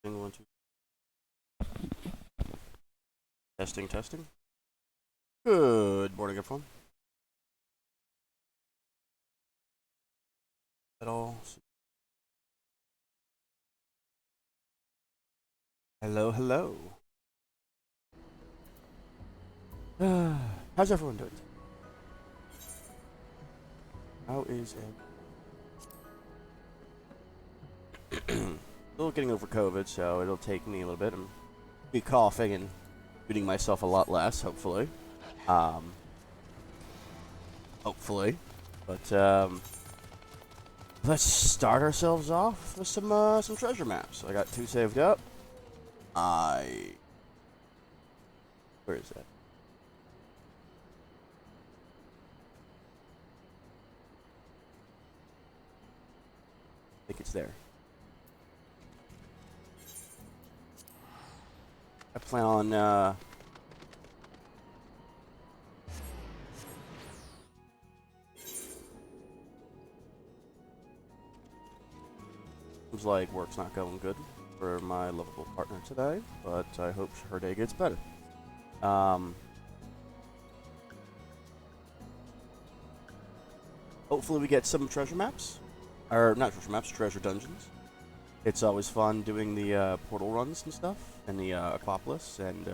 One, two. Testing, testing. Good morning, everyone. At all. Hello, hello. How's everyone doing? How is it? Still getting over COVID, so it'll take me a little bit. I'm be coughing and beating myself a lot less, hopefully. Um, hopefully. But let's start ourselves off with some treasure maps. I got two saved up. Where is that? I think it's there. I plan on seems like work's not going good for my lovable partner today, but I hope her day gets better. Hopefully we get some treasure maps. Or, not treasure maps, treasure dungeons. It's always fun doing the portal runs and stuff, and the Aquapolis, and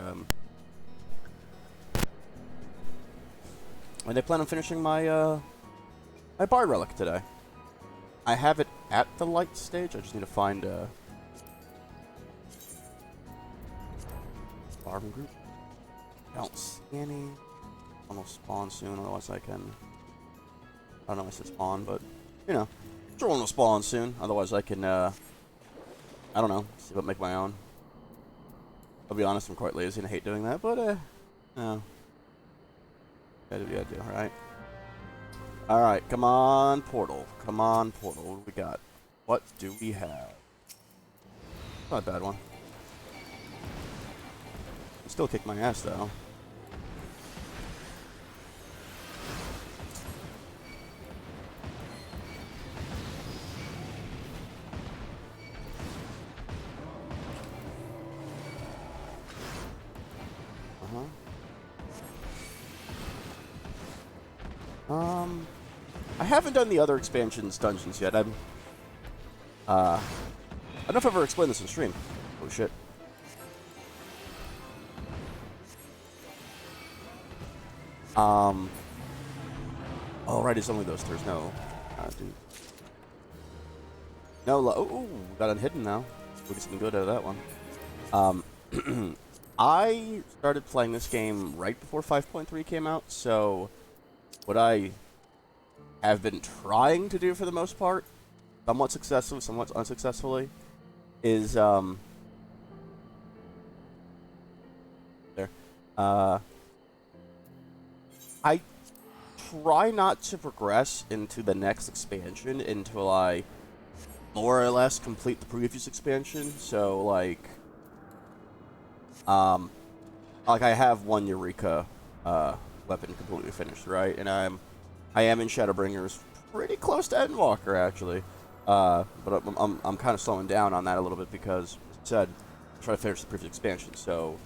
I plan on finishing my my Bard Relic today. I have it at the light stage, I just need to find Farming Group. I don't see any. One will spawn soon, otherwise I can... I don't know if I said spawn, but, you know. Sure one will spawn soon, otherwise I can, I don't know, see what make my own. I'll be honest, I'm quite lazy and I hate doing that, but, no. Gotta do what you gotta do, right? Alright, come on, Portal. Come on, Portal. What do we got? What do we have? Not a bad one. Still kick my ass, though. I haven't done the other expansions dungeons yet. I don't know if I've ever explained this in stream. Oh shit. Oh right, it's only those. There's no, dude. No, oh, got unhidden now. We'll get something good out of that one. I started playing this game right before 5.3 came out, so what I have been trying to do for the most part, somewhat successfully, somewhat unsuccessfully, is there. I try not to progress into the next expansion until I more or less complete the previous expansion. So like I have one Eureka weapon completely finished, right? And I am in Shadowbringers, pretty close to Endwalker actually. But I'm kind of slowing down on that a little bit because, as I said, I'm trying to finish the previous expansion. So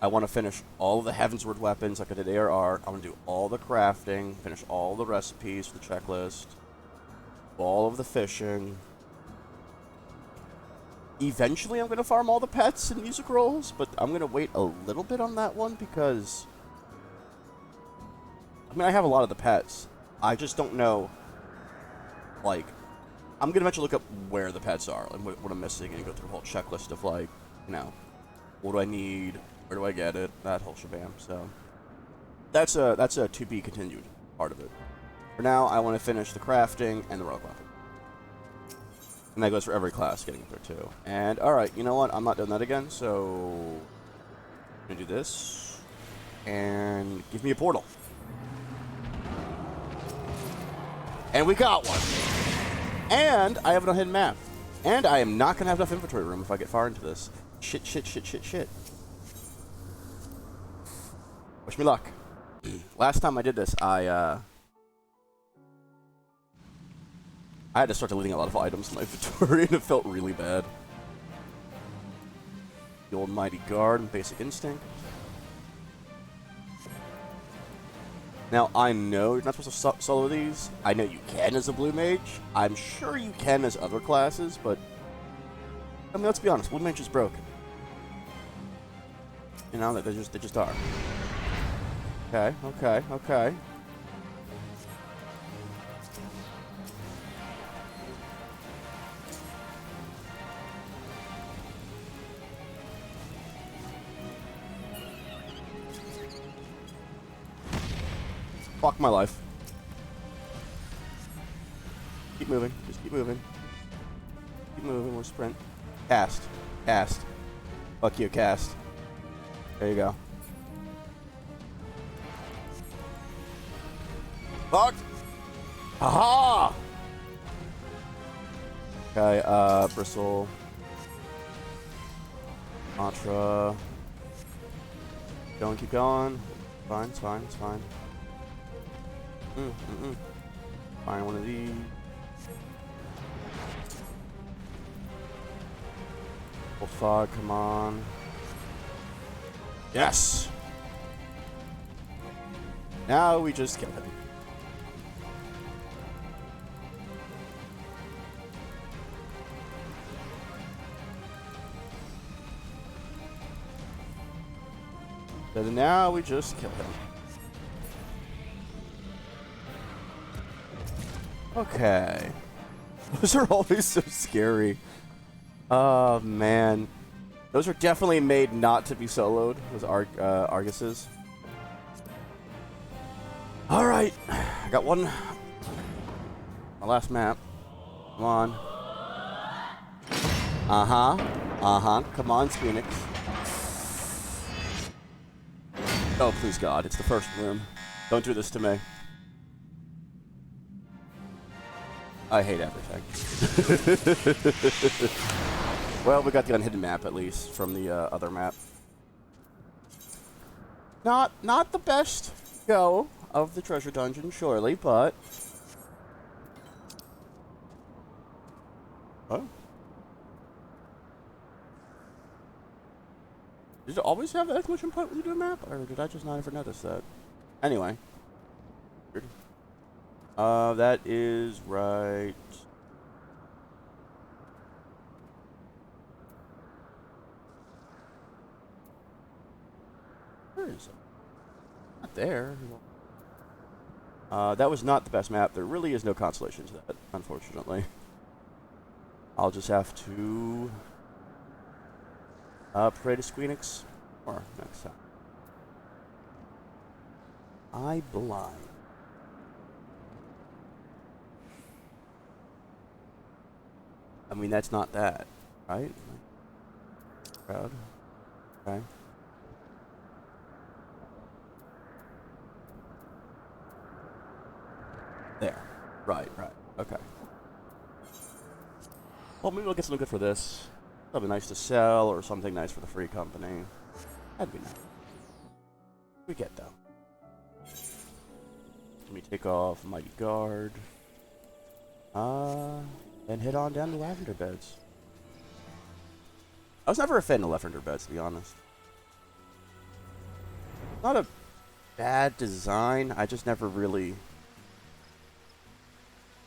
I want to finish all of the Heavensward weapons like I did ARR. I want to do all the crafting, finish all the recipes for the checklist, all of the fishing. Eventually, I'm going to farm all the pets and music rolls, but I'm going to wait a little bit on that one because, I mean, I have a lot of the pets. I just don't know, like, I'm going to eventually look up where the pets are, like what I'm missing, and go through a whole checklist of, like, you know, what do I need, where do I get it, that whole shabam. So that's a to be continued part of it. For now, I want to finish the crafting and the rogue weapon. And that goes for every class getting there too. And alright, you know what? I'm not doing that again, so I'm gonna do this. And give me a portal. And we got one. And I have an unhidden map. And I am not gonna have enough inventory room if I get far into this. Shit, shit, shit, shit, shit. Wish me luck. Last time I did this, I had to start deleting a lot of items in my inventory, and it felt really bad. The old Mighty Guard and Basic Instinct. Now, I know you're not supposed to solo these. I know you can as a Blue Mage. I'm sure you can as other classes, but... I mean, let's be honest. Blue Mage is broken. You know, they just are. Okay, okay, okay. Fuck my life. Keep moving. Just keep moving. Keep moving. We'll sprint. Cast. Cast. Fuck you, cast. There you go. Fuck! Aha! Okay, Bristle. Mantra. Going, keep going. Fine, it's fine, it's fine. Find one of these. Full fog, come on. Yes! Now we just kill him. So now we just kill him. Okay. Those are always so scary. Oh, man. Those are definitely made not to be soloed, those Arguses. Alright. I got one. My last map. Come on. Uh-huh. Uh-huh. Come on, Phoenix. Oh, please, God. It's the first room. Don't do this to me. I hate everything. Well, we got the unhidden map, at least, from the other map. Not the best go of the treasure dungeon, surely, but... Oh. Did it always have that exclamation point when you do a map? Or did I just not ever notice that? Anyway. Weird. That is right... Where is it? Not there. That was not the best map. There really is no consolation to that, unfortunately. I'll just have to... pray to Squeenix. Or next time. I blind. I mean, that's not that, right? Proud. Okay. There. Right, right. Okay. Well, maybe we'll get something good for this. Something nice to sell, or something nice for the free company. That'd be nice. We get, though. Let me take off Mighty Guard. And head on down to Lavender Beds. I was never a fan of Lavender Beds, to be honest. Not a bad design, I just never really...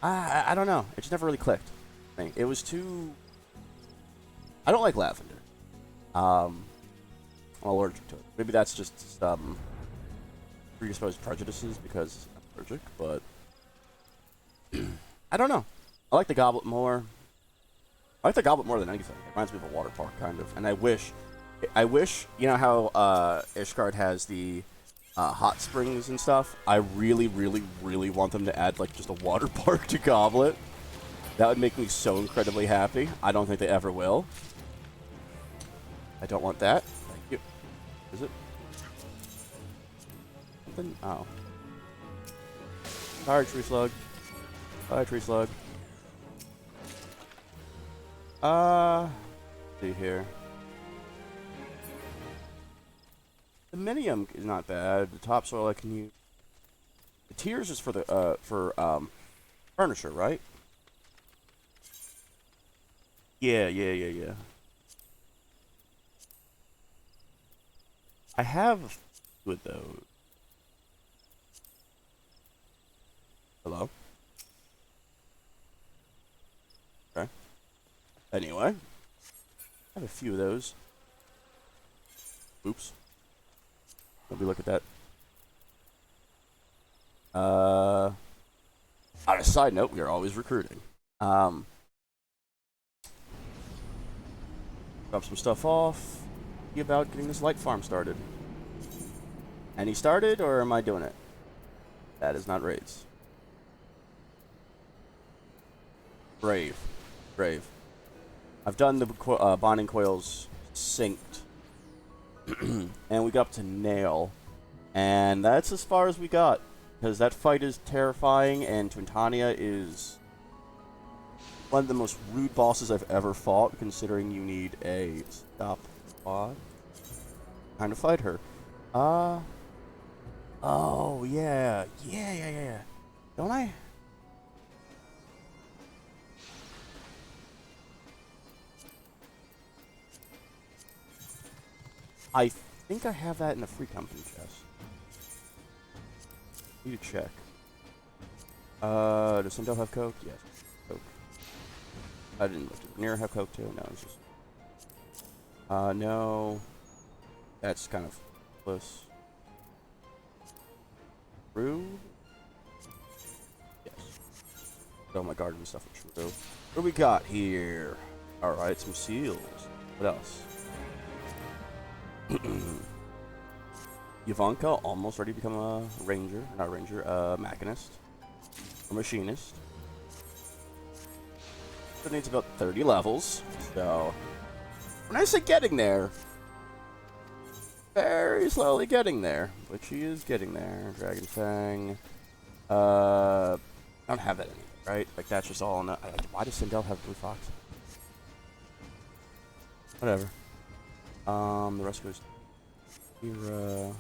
I don't know, it just never really clicked. It was too... I don't like lavender. I'm allergic to it. Maybe that's just predisposed prejudices because I'm allergic, but... I don't know. I like the Goblet more. I like the Goblet more than anything. It reminds me of a water park, kind of. And I wish, you know how Ishgard has the hot springs and stuff? I really, really, really want them to add, like, just a water park to Goblet. That would make me so incredibly happy. I don't think they ever will. I don't want that. Thank you. Is it? Something? Oh. Sorry, Tree Slug. Sorry, Tree Slug. Let's see here. The Minium is not bad. The topsoil I can use. The Tears is for the furniture, right? Yeah. I have a few of those. Hello? Okay. Anyway. I have a few of those. Oops. Let me look at that. On a side note, we are always recruiting. Drop some stuff off. See about getting this light farm started. Any started, or am I doing it? That is not raids. Brave. Brave. I've done the bonding coils synced. And we got up to nail. And that's as far as we got. Because that fight is terrifying, and Twintania is one of the most rude bosses I've ever fought, considering you need a stop quad trying to fight her. Oh, yeah. Yeah. Don't I? I think I have that in the free company chest. Need to check. Does Sindel have Coke? Yes. Coke. I didn't look. Does Rhaenyra have Coke too? No, it's just... no. That's kind of close. True? Yes. Oh, my garden stuff is true. What do we got here? Alright, some seals. What else? Ivanka almost ready to become a ranger. Not a ranger, a machinist. A machinist. It needs about 30 levels. So, when I say getting there, very slowly getting there. But she is getting there. Dragon Fang. I don't have that anymore, right? Like, that's just all in the... Why does Sindel have Blue Fox? Whatever. The rest goes... Here,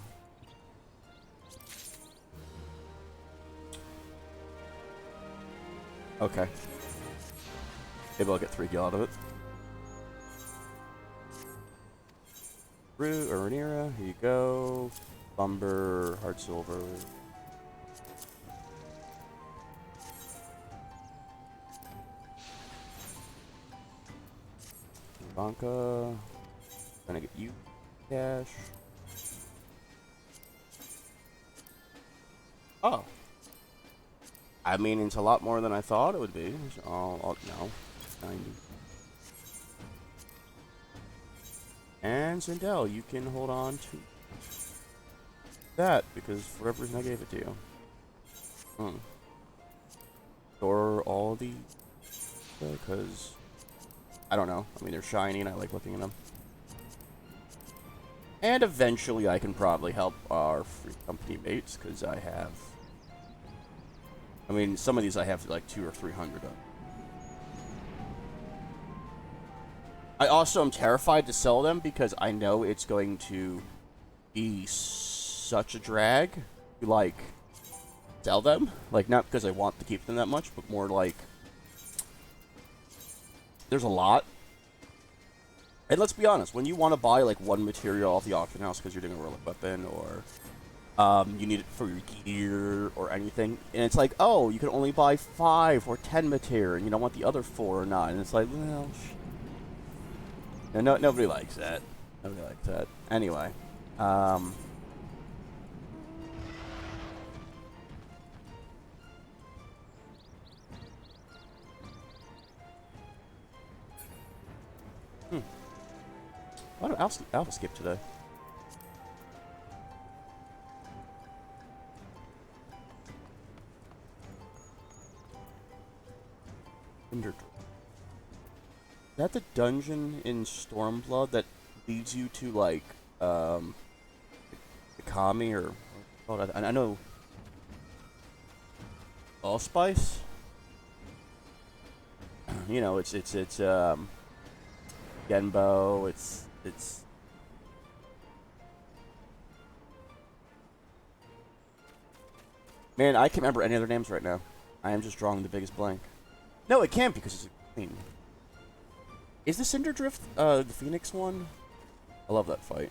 okay. Maybe I'll get 3 gil out of it. Rue or Rhaenyra, here you go. Lumber, hard silver. Ivanka. Gonna get you cash. Oh. I mean, it's a lot more than I thought it would be. No. 90. And Sindel, you can hold on to that, because for whatever reason I gave it to you. Store all the... because... I don't know. I mean, they're shiny and I like looking at them. And eventually I can probably help our free company mates, because I have... I mean, some of these I have like 200 or 300 of. I also am terrified to sell them, because I know it's going to be such a drag to, like, sell them. Like, not because I want to keep them that much, but more like... There's a lot. And let's be honest, when you want to buy, like, one material off the auction house because you're doing a relic weapon, or you need it for your gear or anything, and it's like, oh, you can only buy 5 or 10 material, and you don't want the other 4 or not, and it's like, well, no, nobody likes that. Nobody likes that. Anyway, why don't Alpha skip today? Is that the dungeon in Stormblood that leads you to, like, Kami, or... Oh, I know... Allspice? You know, it's Genbo, it's... Man, I can't remember any other names right now. I am just drawing the biggest blank. No, it can't, because it's a queen. Is the Cinder Drift, the Phoenix one? I love that fight.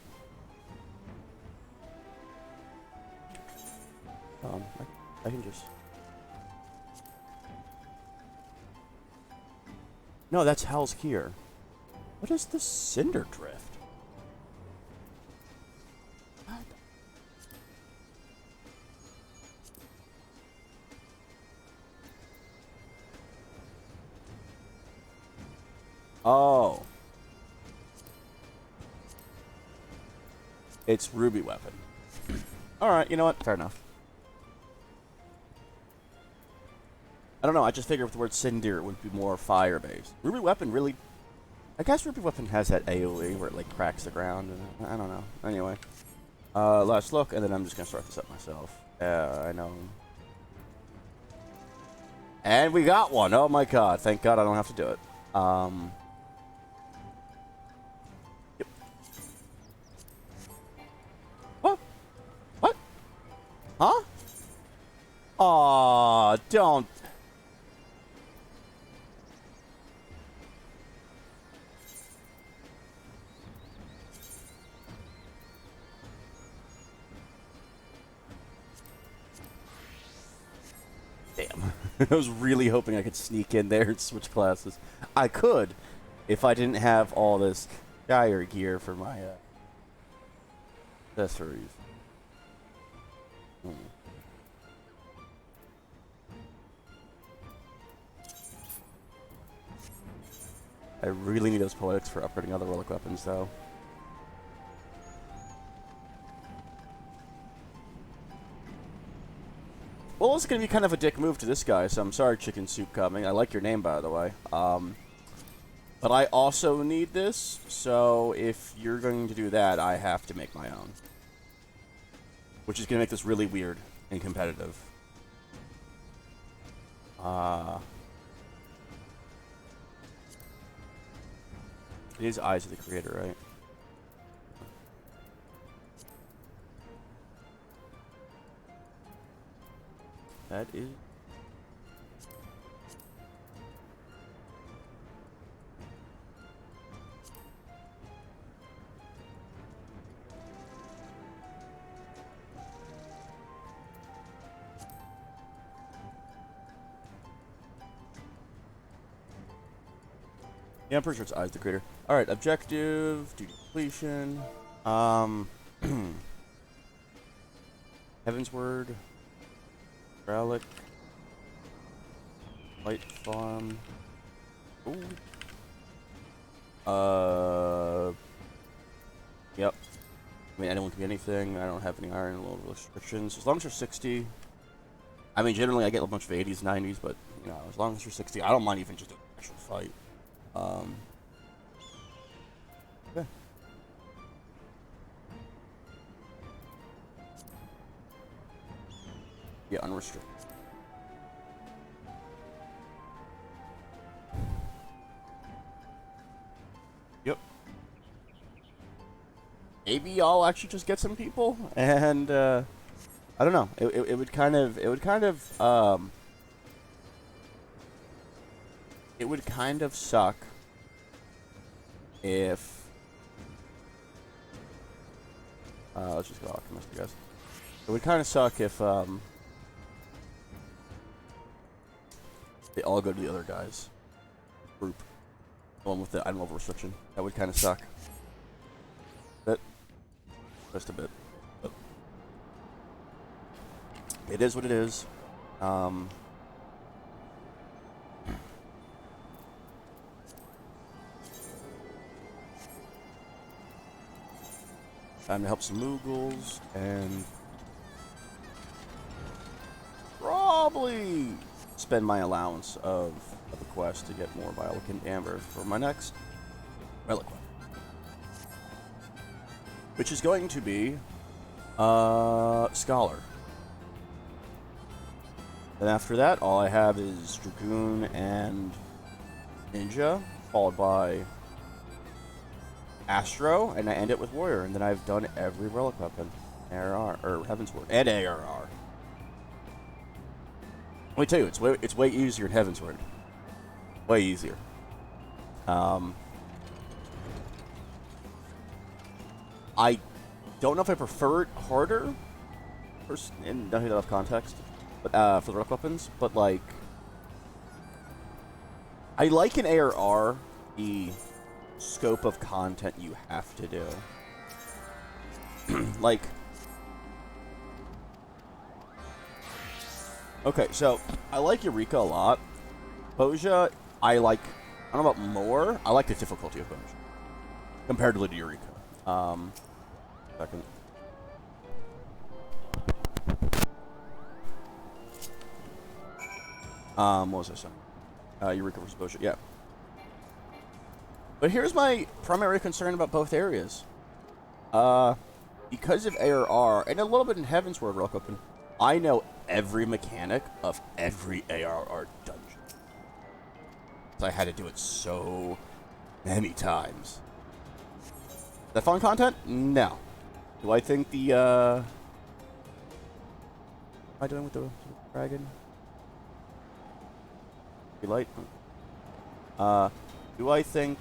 I can just... No, that's Hell's Gear. What is the Cinder Drift? What? Oh. It's Ruby Weapon. Alright, you know what? Fair enough. I don't know, I just figured with the word Cinder it would be more fire-based. Ruby Weapon really... I guess Ruby Weapon has that AoE where it, like, cracks the ground. And I don't know. Anyway. Last look, and then I'm just gonna start this up myself. I know. And we got one! Oh my god, thank god I don't have to do it. Yep. What? What? Huh? Aw, don't... Damn. I was really hoping I could sneak in there and switch classes. I could, if I didn't have all this dire gear for my accessories. I really need those poetics for upgrading other relic weapons, though. Well, it's going to be kind of a dick move to this guy, so I'm sorry, Chicken Soup Coming. I like your name, by the way. But I also need this, so if you're going to do that, I have to make my own. Which is going to make this really weird and competitive. It is Eyes of the Creator, right? That is... Yeah, I'm pretty sure it's Eyes of the Creator. Alright, objective, duty completion. Heaven's Word. Relic. Light Farm. Ooh. Yep. I mean, anyone can be anything. I don't have any iron level restrictions. As long as you're 60. I mean, generally I get a bunch of 80s, 90s, but, you know, as long as you're 60, I don't mind even just an actual fight. Yeah. Yeah, unrestricted. Yep. Maybe I'll actually just get some people, and I don't know. It would kind of suck if let's just go Alchemist, I guess. It would kind of suck if they all go to the other guy's group. The one with the item level restriction. That would kind of suck. But just a bit. But it is what it is. Time to help some Moogles and probably spend my allowance of a quest to get more Violent Amber for my next relic weapon, which is going to be Scholar. And after that, all I have is Dragoon and Ninja, followed by Astro, and I end it with Warrior, and then I've done every relic weapon, ARR, or Heaven's Word, and ARR. Let me tell you, it's way easier in Heaven's Word. Way easier. I don't know if I prefer it harder, and not enough context, but for the relic weapons. But like, I like in ARR the scope of content you have to do. Like, okay, so I like Eureka a lot. Bozja, I don't know about more. I like the difficulty of Bozja comparatively to Eureka. Second. What was I saying? Eureka versus Bozja, yeah. But here's my primary concern about both areas. Because of ARR, and a little bit in Heavensward real quick, I know every mechanic of every ARR dungeon. So I had to do it so many times. Is that fun content? No. Do I think the, what am I doing with the dragon? Light? Do I think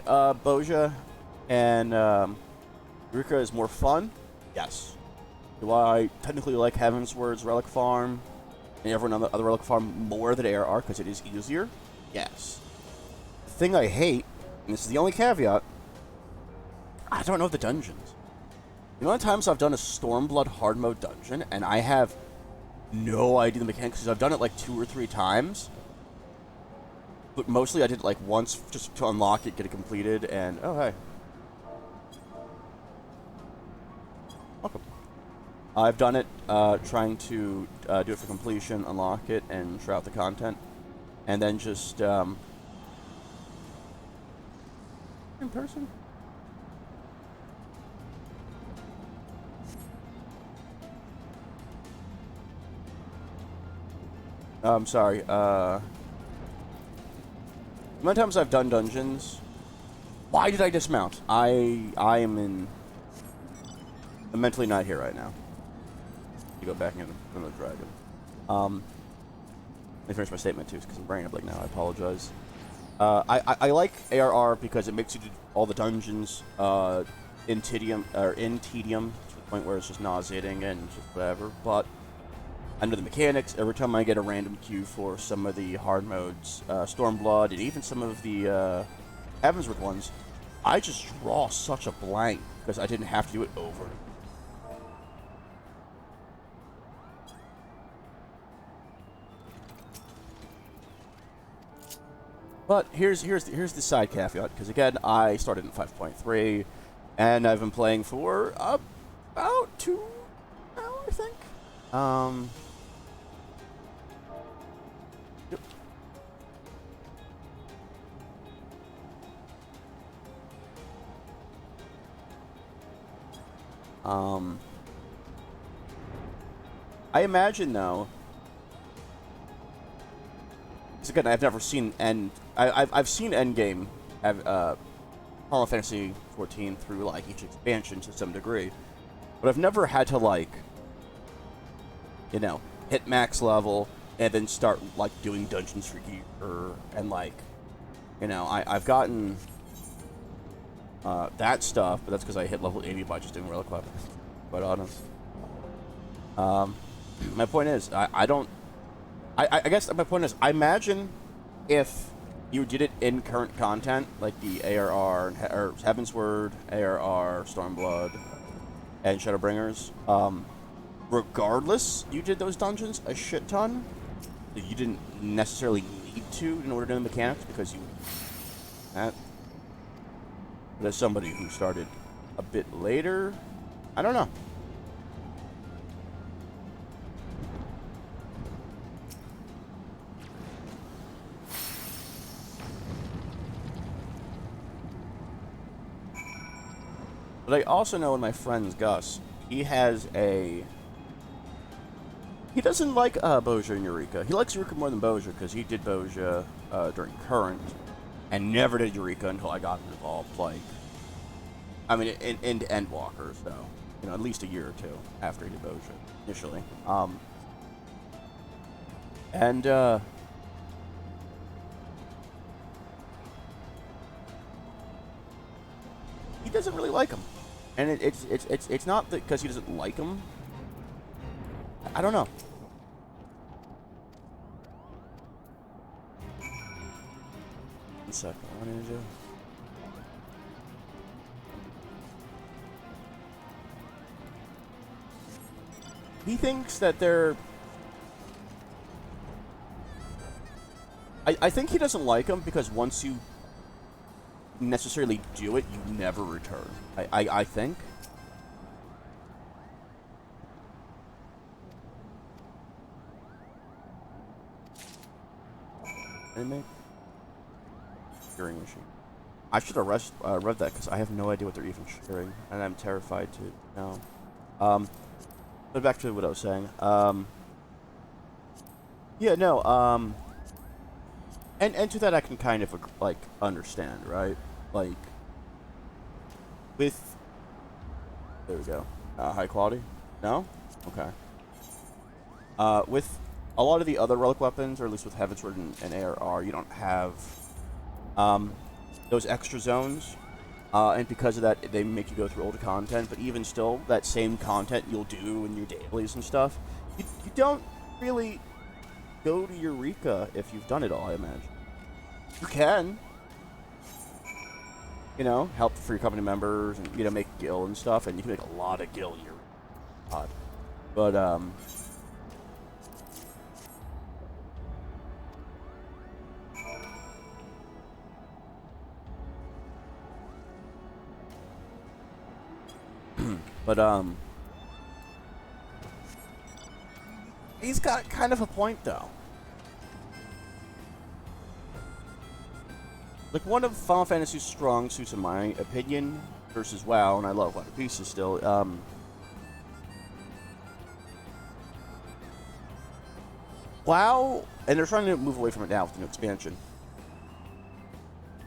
Bozja and Eureka is more fun? Yes. Do I technically like Heavensward's Relic Farm and every other Relic Farm more than ARR because it is easier? Yes. The thing I hate, and this is the only caveat, I don't know the dungeons. You know how many times I've done a Stormblood hard mode dungeon and I have no idea the mechanics because I've done it like 2 or 3 times. But mostly I did it like once just to unlock it, get it completed, and oh hey. Welcome. I've done it trying to do it for completion, unlock it, and try out the content. And then just in person? I'm sorry, many times I've done dungeons. Why did I dismount? I'm mentally not here right now. You go back into the dragon. Let me finish my statement too, because I'm bringing up like now. I apologize. I like ARR because it makes you do all the dungeons in tedium to the point where it's just nauseating and just whatever. But I know the mechanics. Every time I get a random queue for some of the hard modes, Stormblood, and even some of the Heavensward ones, I just draw such a blank because I didn't have to do it over. But here's the side caveat, because again, I started in 5.3, and I've been playing for about 2 hours, I think. Yep. I imagine though. Because again, I've never seen I've seen Endgame have Final Fantasy 14 through like each expansion to some degree, but I've never had to like, you know, hit max level and then start like doing dungeons for gear and like, you know, I've gotten that stuff, but that's because I hit level 80 by just doing relic weapons. Quite honest. My point is, I guess my point is, I imagine if you did it in current content, like the ARR, or Heavensward, ARR, Stormblood, and Shadowbringers, regardless, you did those dungeons a shit ton. You didn't necessarily need to in order to do the mechanics, because you... But as somebody who started a bit later, I don't know. But I also know in my friend's Gus, he has a... He doesn't like Bozja and Eureka. He likes Eureka more than Bozja because he did Bozja during Current and never did Eureka until I got involved. Like, I mean, in Endwalker, so, you know, at least a year or 2 after he did Bozja initially. He doesn't really like him. and it's not because he doesn't like them. I don't know. One second. What did I do? He thinks that they're. I think he doesn't like them because once you necessarily do it, you never return. I think. Anime? Sharing machine. I should have read that because I have no idea what they're even sharing, and I'm terrified to know. But back to what I was saying. Yeah, no. And to that I can kind of like understand, right? Like with there we go. High quality? No? Okay. With a lot of the other relic weapons, or at least with Heavensward and ARR, you don't have those extra zones. And because of that, they make you go through older content. But even still, that same content you'll do in your dailies and stuff, you don't really go to Eureka if you've done it all, I imagine. You can. You know, help for your company members and, you know, make gil and stuff. And you can make a lot of gil in your pod. But, he's got kind of a point, though. Like, one of Final Fantasy's strong suits, in my opinion, versus WoW, and I love WoW to pieces still, WoW, and they're trying to move away from it now with the new expansion.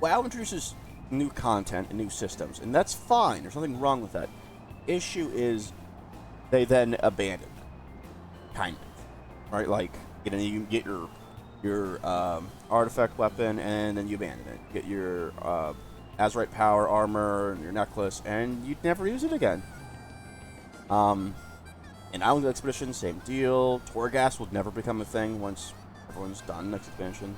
WoW introduces new content and new systems, and that's fine. There's nothing wrong with that. Issue is they then abandon it, kind of, right? Like, you know, you get your artifact weapon, and then you abandon it. You get your Azerite power armor and your necklace, and you'd never use it again. In Island Expedition, same deal. Torghast will never become a thing once everyone's done next expansion.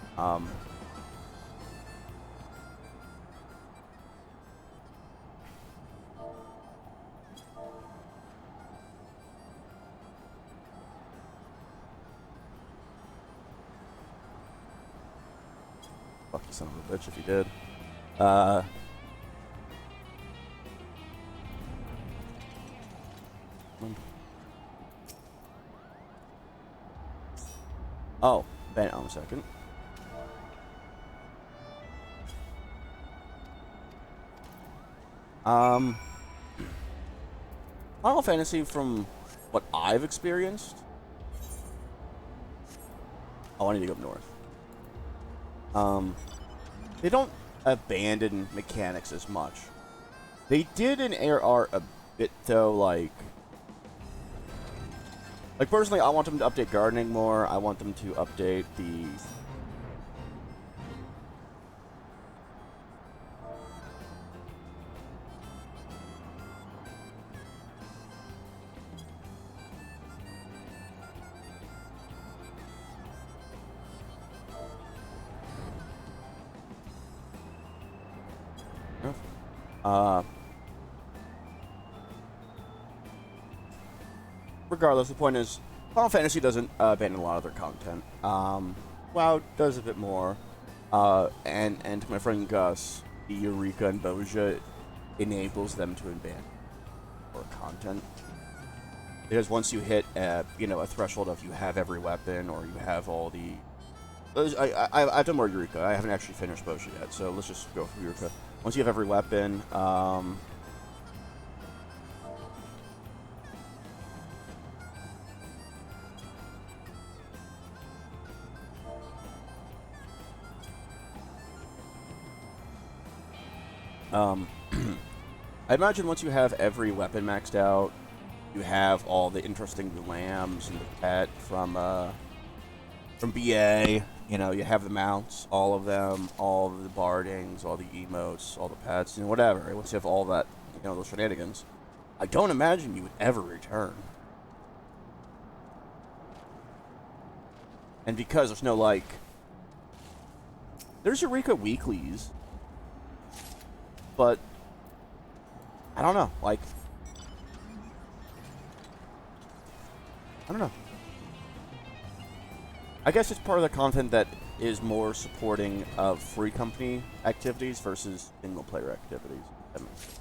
Fuck you, son of a bitch, if you did. Oh, hang on a second. Final Fantasy, from what I've experienced. Oh, I need to go up north. They don't abandon mechanics as much. They did in ARR a bit, though, like personally, I want them to update gardening more. I want them to update the regardless, the point is, Final Fantasy doesn't abandon a lot of their content. WoW does a bit more. And to my friend Gus, the Eureka and Boja enables them to abandon more content. Because once you hit, you know, a threshold of you have every weapon, or you have all the... I've done more Eureka. I haven't actually finished Boja yet, so let's just go for Eureka. Once you have every weapon, I imagine once you have every weapon maxed out, you have all the interesting lambs and the pet from BA. You know, you have the mounts, all of them, all of the bardings, all the emotes, all the pets, you know, whatever. Once you have all that, you know, those shenanigans, I don't imagine you would ever return. And because there's no, like... There's Eureka Weeklies. But... I don't know, like... I don't know. I guess it's part of the content that is more supporting of free company activities versus single-player activities. That makes sense.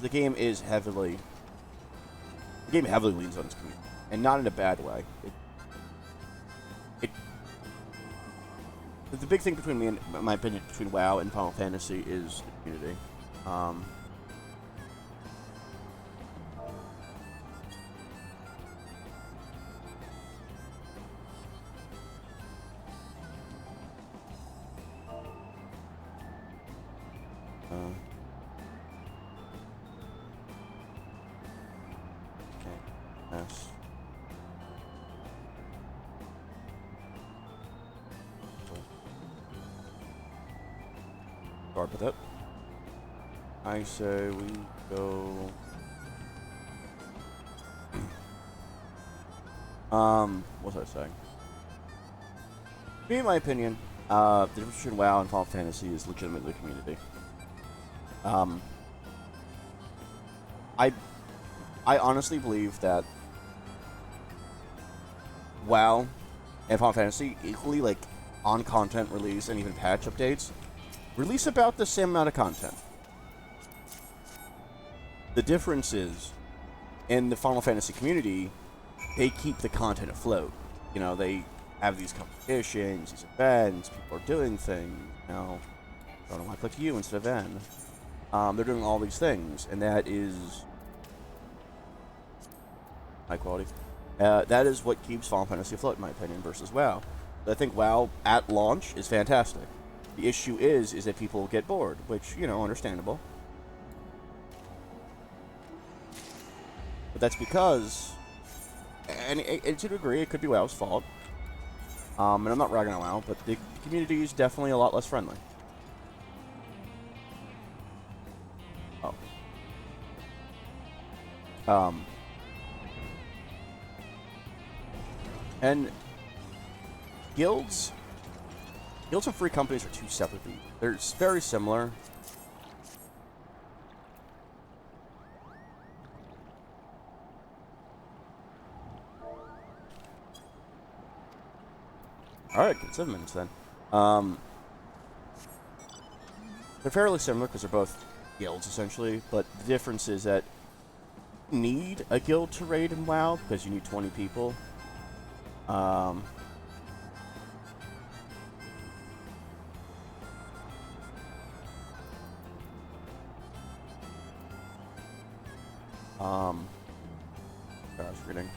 The game is heavily... The game heavily leans on its community. And not in a bad way. The big thing between me and, in my opinion, between WoW and Final Fantasy is the community. Yes. Start with it. I say we go. What was I saying? Me, in my opinion, the difference between WoW and Final Fantasy is legitimately community. I honestly believe that WoW and Final Fantasy equally, like, on content release and even patch updates, release about the same amount of content. The difference is, in the Final Fantasy community, they keep the content afloat. You know, they have these competitions, these events, people are doing things, you know, I don't want to click you instead of N. They're doing all these things, and that is high quality. That is what keeps Final Fantasy afloat, in my opinion, versus WoW. I think WoW, at launch, is fantastic. The issue is that people get bored, which, you know, understandable. But that's because, and to a degree, it could be WoW's fault. And I'm not ragging on WoW, but the community is definitely a lot less friendly. Oh. And guilds and free companies are two separate things. They're very similar. Alright, good 7 minutes then. They're fairly similar because they're both guilds essentially, but the difference is that you need a guild to raid in WoW because you need 20 people. I was reading.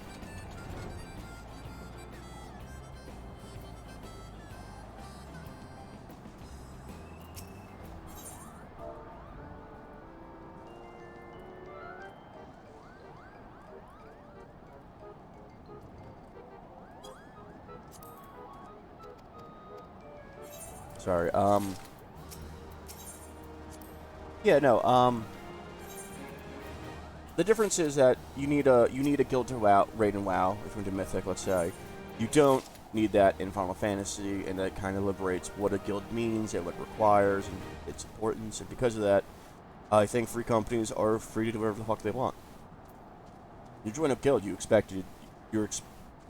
Sorry, yeah, no, the difference is that you need a guild to raid in WoW, if we're into Mythic, let's say. You don't need that in Final Fantasy, and that kind of liberates what a guild means and what it requires and its importance, and because of that, I think free companies are free to do whatever the fuck they want. You join a guild, you're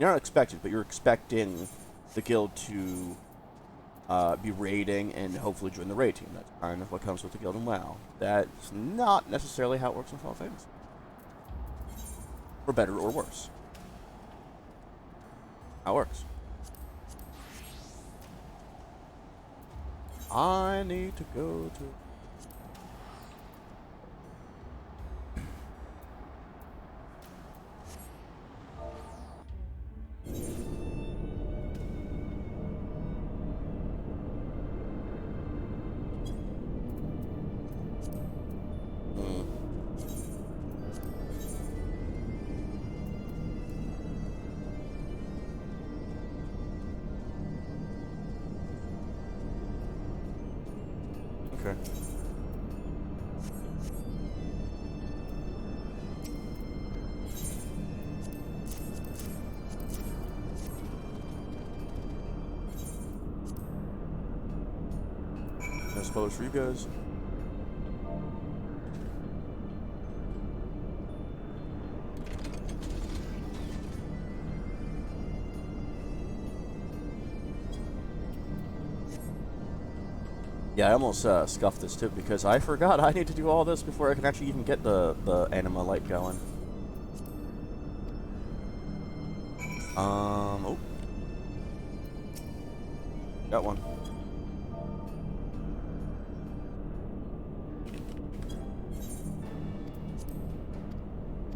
not expected, but you're expecting the guild to be raiding and hopefully join the raid team. That's kind of what comes with the guild in WoW. That's not necessarily how it works in Final Fantasy. For better or worse. How it works. I need to go to... Okay. spoilers for you guys. Yeah, I almost scuffed this too because I forgot I need to do all this before I can actually even get the anima light going. Oh. Got one.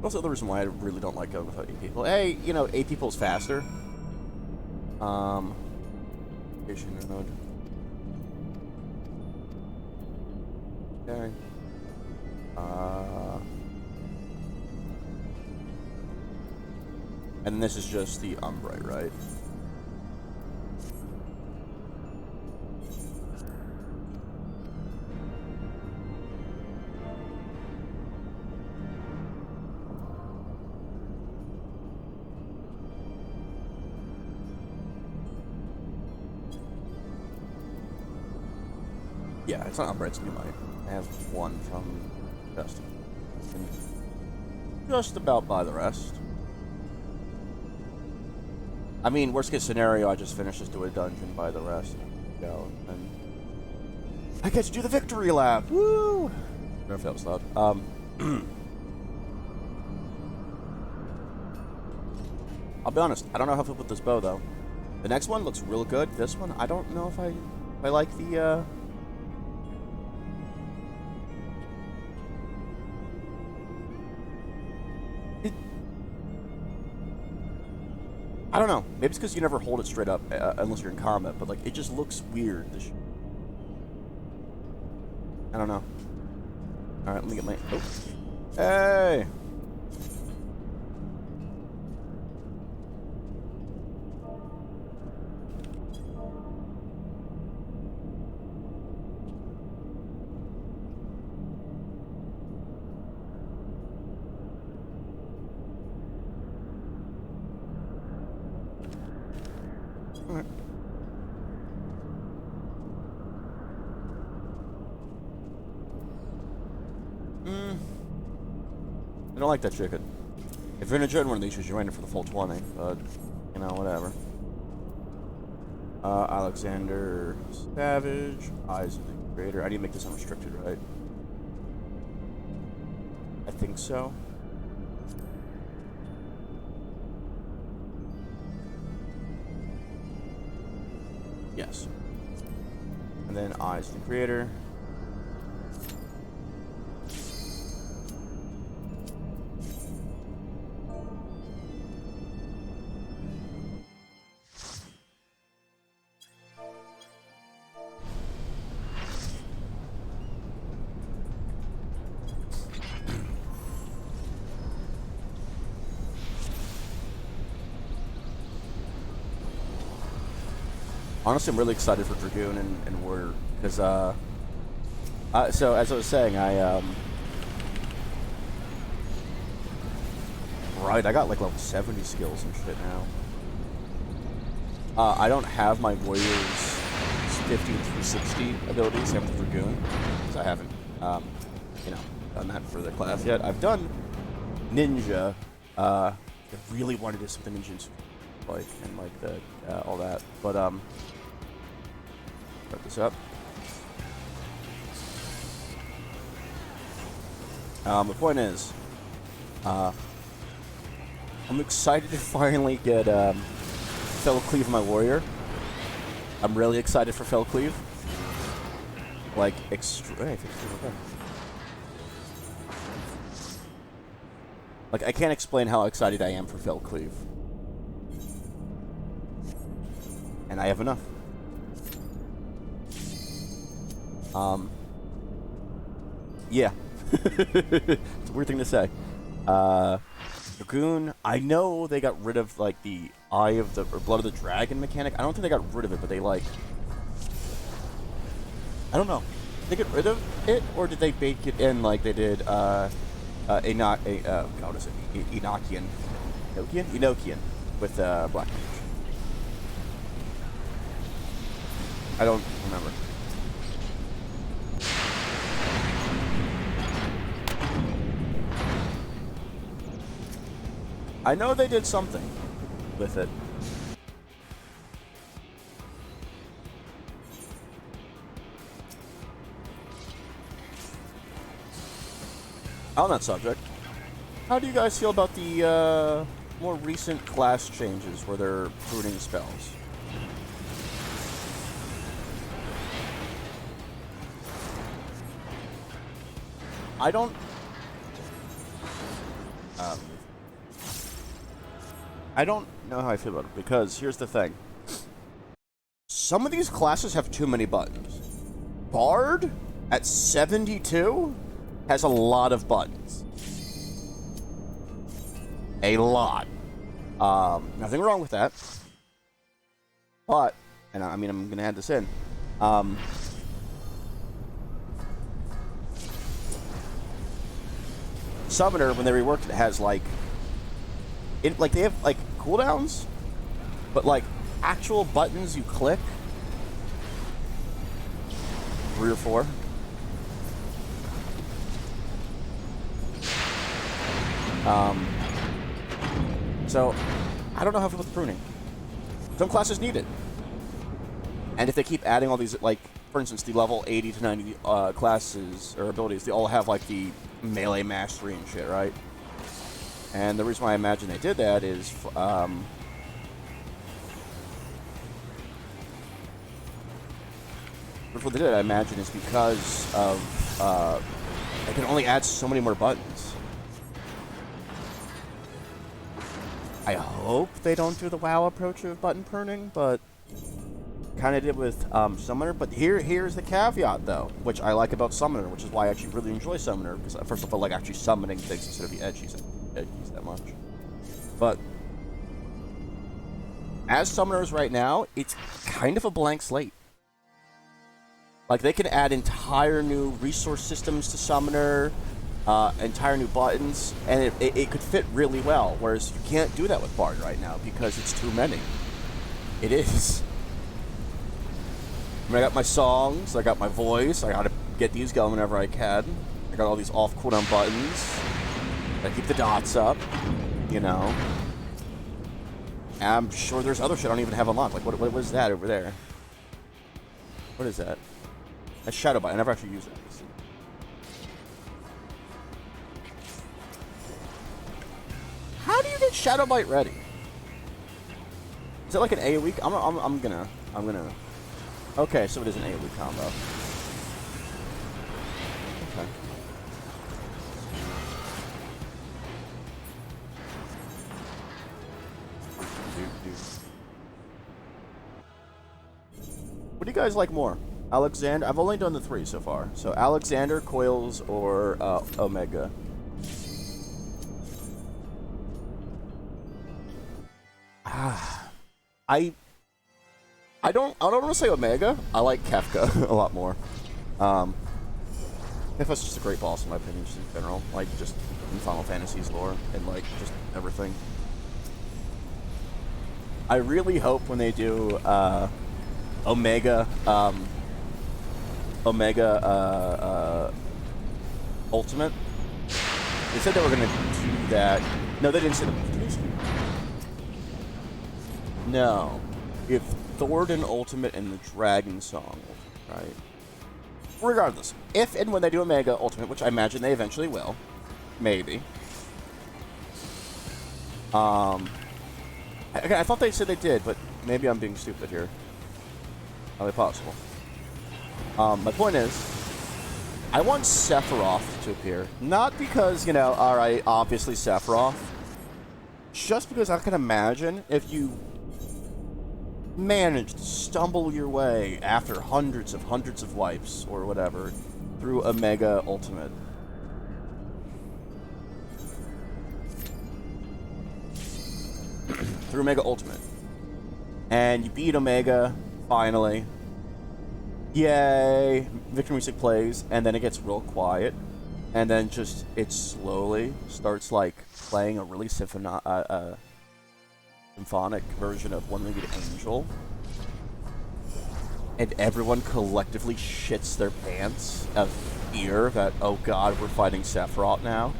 Also, the reason why I really don't like going without 8 people. Hey, you know, 8 people is faster. Station node. Okay. And this is just the Umbrite, right? Yeah, it's not Umbrite, it's New Might. I have one from Justin. Just about buy the rest. I mean, worst case scenario, I just finish this, do a dungeon, buy the rest, and go. And I get to do the victory lap! Woo! I don't know if that was loud. I'll be honest, I don't know how to flip with this bow, though. The next one looks real good. This one, I don't know if I like the, I don't know. Maybe it's because you never hold it straight up unless you're in combat, but like it just looks weird. I don't know. All right, let me get my. Oh, hey. Alright. I don't like that chicken. If you're gonna join one of these, you should join it for the full 20, but, you know, whatever. Alexander Savage, Eyes of the Creator. I need to make this unrestricted, right? I think so. Yes. And then Eyes of the Creator. Honestly, I'm really excited for Dragoon and Warrior, because, so, as I was saying, right, I got, like, level 70 skills and shit now. I don't have my Warrior's 50 through 60 abilities, same with Dragoon, because I haven't, you know, done that for the class yet. I've done Ninja, I really wanted to do something Ninja, like, and, like, the, all that, but, start this up. The point is, I'm excited to finally get Fell Cleave my warrior. I'm really excited for Fell Cleave. Like, like, I can't explain how excited I am for Fell Cleave. And I have enough. Yeah. It's a weird thing to say. Dragoon, I know they got rid of, like, the Eye of the, or Blood of the Dragon mechanic. I don't think they got rid of it, but they, like, I don't know. Did they get rid of it, or did they bake it in like they did, God, what is it? Enochian? Enochian with, Black Mage. I don't remember. I know they did something with it. On that subject, how do you guys feel about the more recent class changes where they're pruning spells? I don't know how I feel about it, because here's the thing. Some of these classes have too many buttons. Bard at 72 has a lot of buttons. A lot. Nothing wrong with that. But, and I mean, I'm going to add this in. Summoner, when they reworked it, has like they have like cooldowns, but like actual buttons you click, 3 or 4. So I don't know how to feel with pruning. Some classes need it, and if they keep adding all these, like for instance, the level 80 to 90 classes or abilities, they all have like the melee mastery and shit, right? And the reason why I imagine they did that is, what they did, I imagine, is because of they can only add so many more buttons. I hope they don't do the WoW approach of button pruning, but kind of did with Summoner. But here's the caveat, though, which I like about Summoner, which is why I actually really enjoy Summoner, because first of all, I like actually summoning things instead of the edgies that much. But as Summoners right now, it's kind of a blank slate. Like, they can add entire new resource systems to Summoner, entire new buttons, and it could fit really well, whereas you can't do that with Bard right now because it's too many. It is. I got my songs, I got my voice, I gotta get these going whenever I can. I got all these off cooldown buttons. I keep the dots up, you know. And I'm sure there's other shit I don't even have unlocked. Like, what was that over there? What is that? That's Shadow Bite. I never actually used it. How do you get Shadow Bite ready? Is it like an AoE? I'm gonna. Okay, so it is an AoE combo. Okay. What do you guys like more? Alexander? I've only done the 3 so far. So Alexander, Coils, or Omega. I don't want to say Omega. I like Kefka a lot more. Kefka's just a great boss in my opinion, just in general. Like, just in Final Fantasy's lore and like just everything. I really hope when they do Omega Ultimate. They said they were gonna do that. No, they didn't say that. No. If Thornton Ultimate and the Dragon Song, right? Regardless, if and when they do Omega Ultimate, which I imagine they eventually will, maybe. I thought they said they did, but maybe I'm being stupid here. Highly possible. My point is, I want Sephiroth to appear. Not because, you know, alright, obviously Sephiroth. Just because I can imagine if you managed to stumble your way after hundreds of wipes, or whatever, through Omega Ultimate. Through Omega Ultimate. And you beat Omega, finally. Yay! Victor music plays, and then it gets real quiet. And then just, it slowly starts, like, playing a really symphonic version of One-Winged Angel. And everyone collectively shits their pants of fear that, oh god, we're fighting Sephiroth now.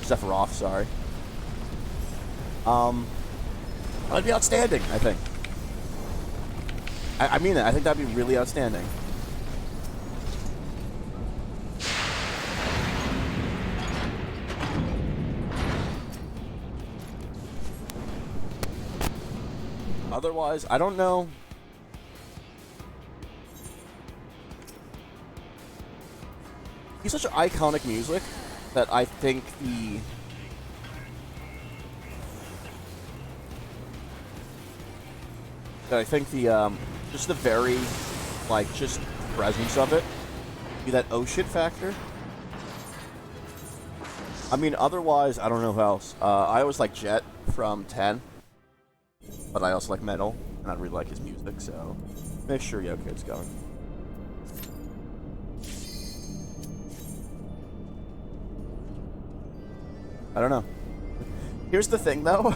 Sephiroth, sorry. That'd be outstanding, I think. I mean it. I think that'd be really outstanding. Otherwise, I don't know. He's such iconic music that I think just the very, like, just presence of it, be that oh shit factor. I mean, otherwise, I don't know who else. I always like Jet from 10, but I also like metal, and I really like his music, so make sure Yo Kid's going. I don't know. Here's the thing, though.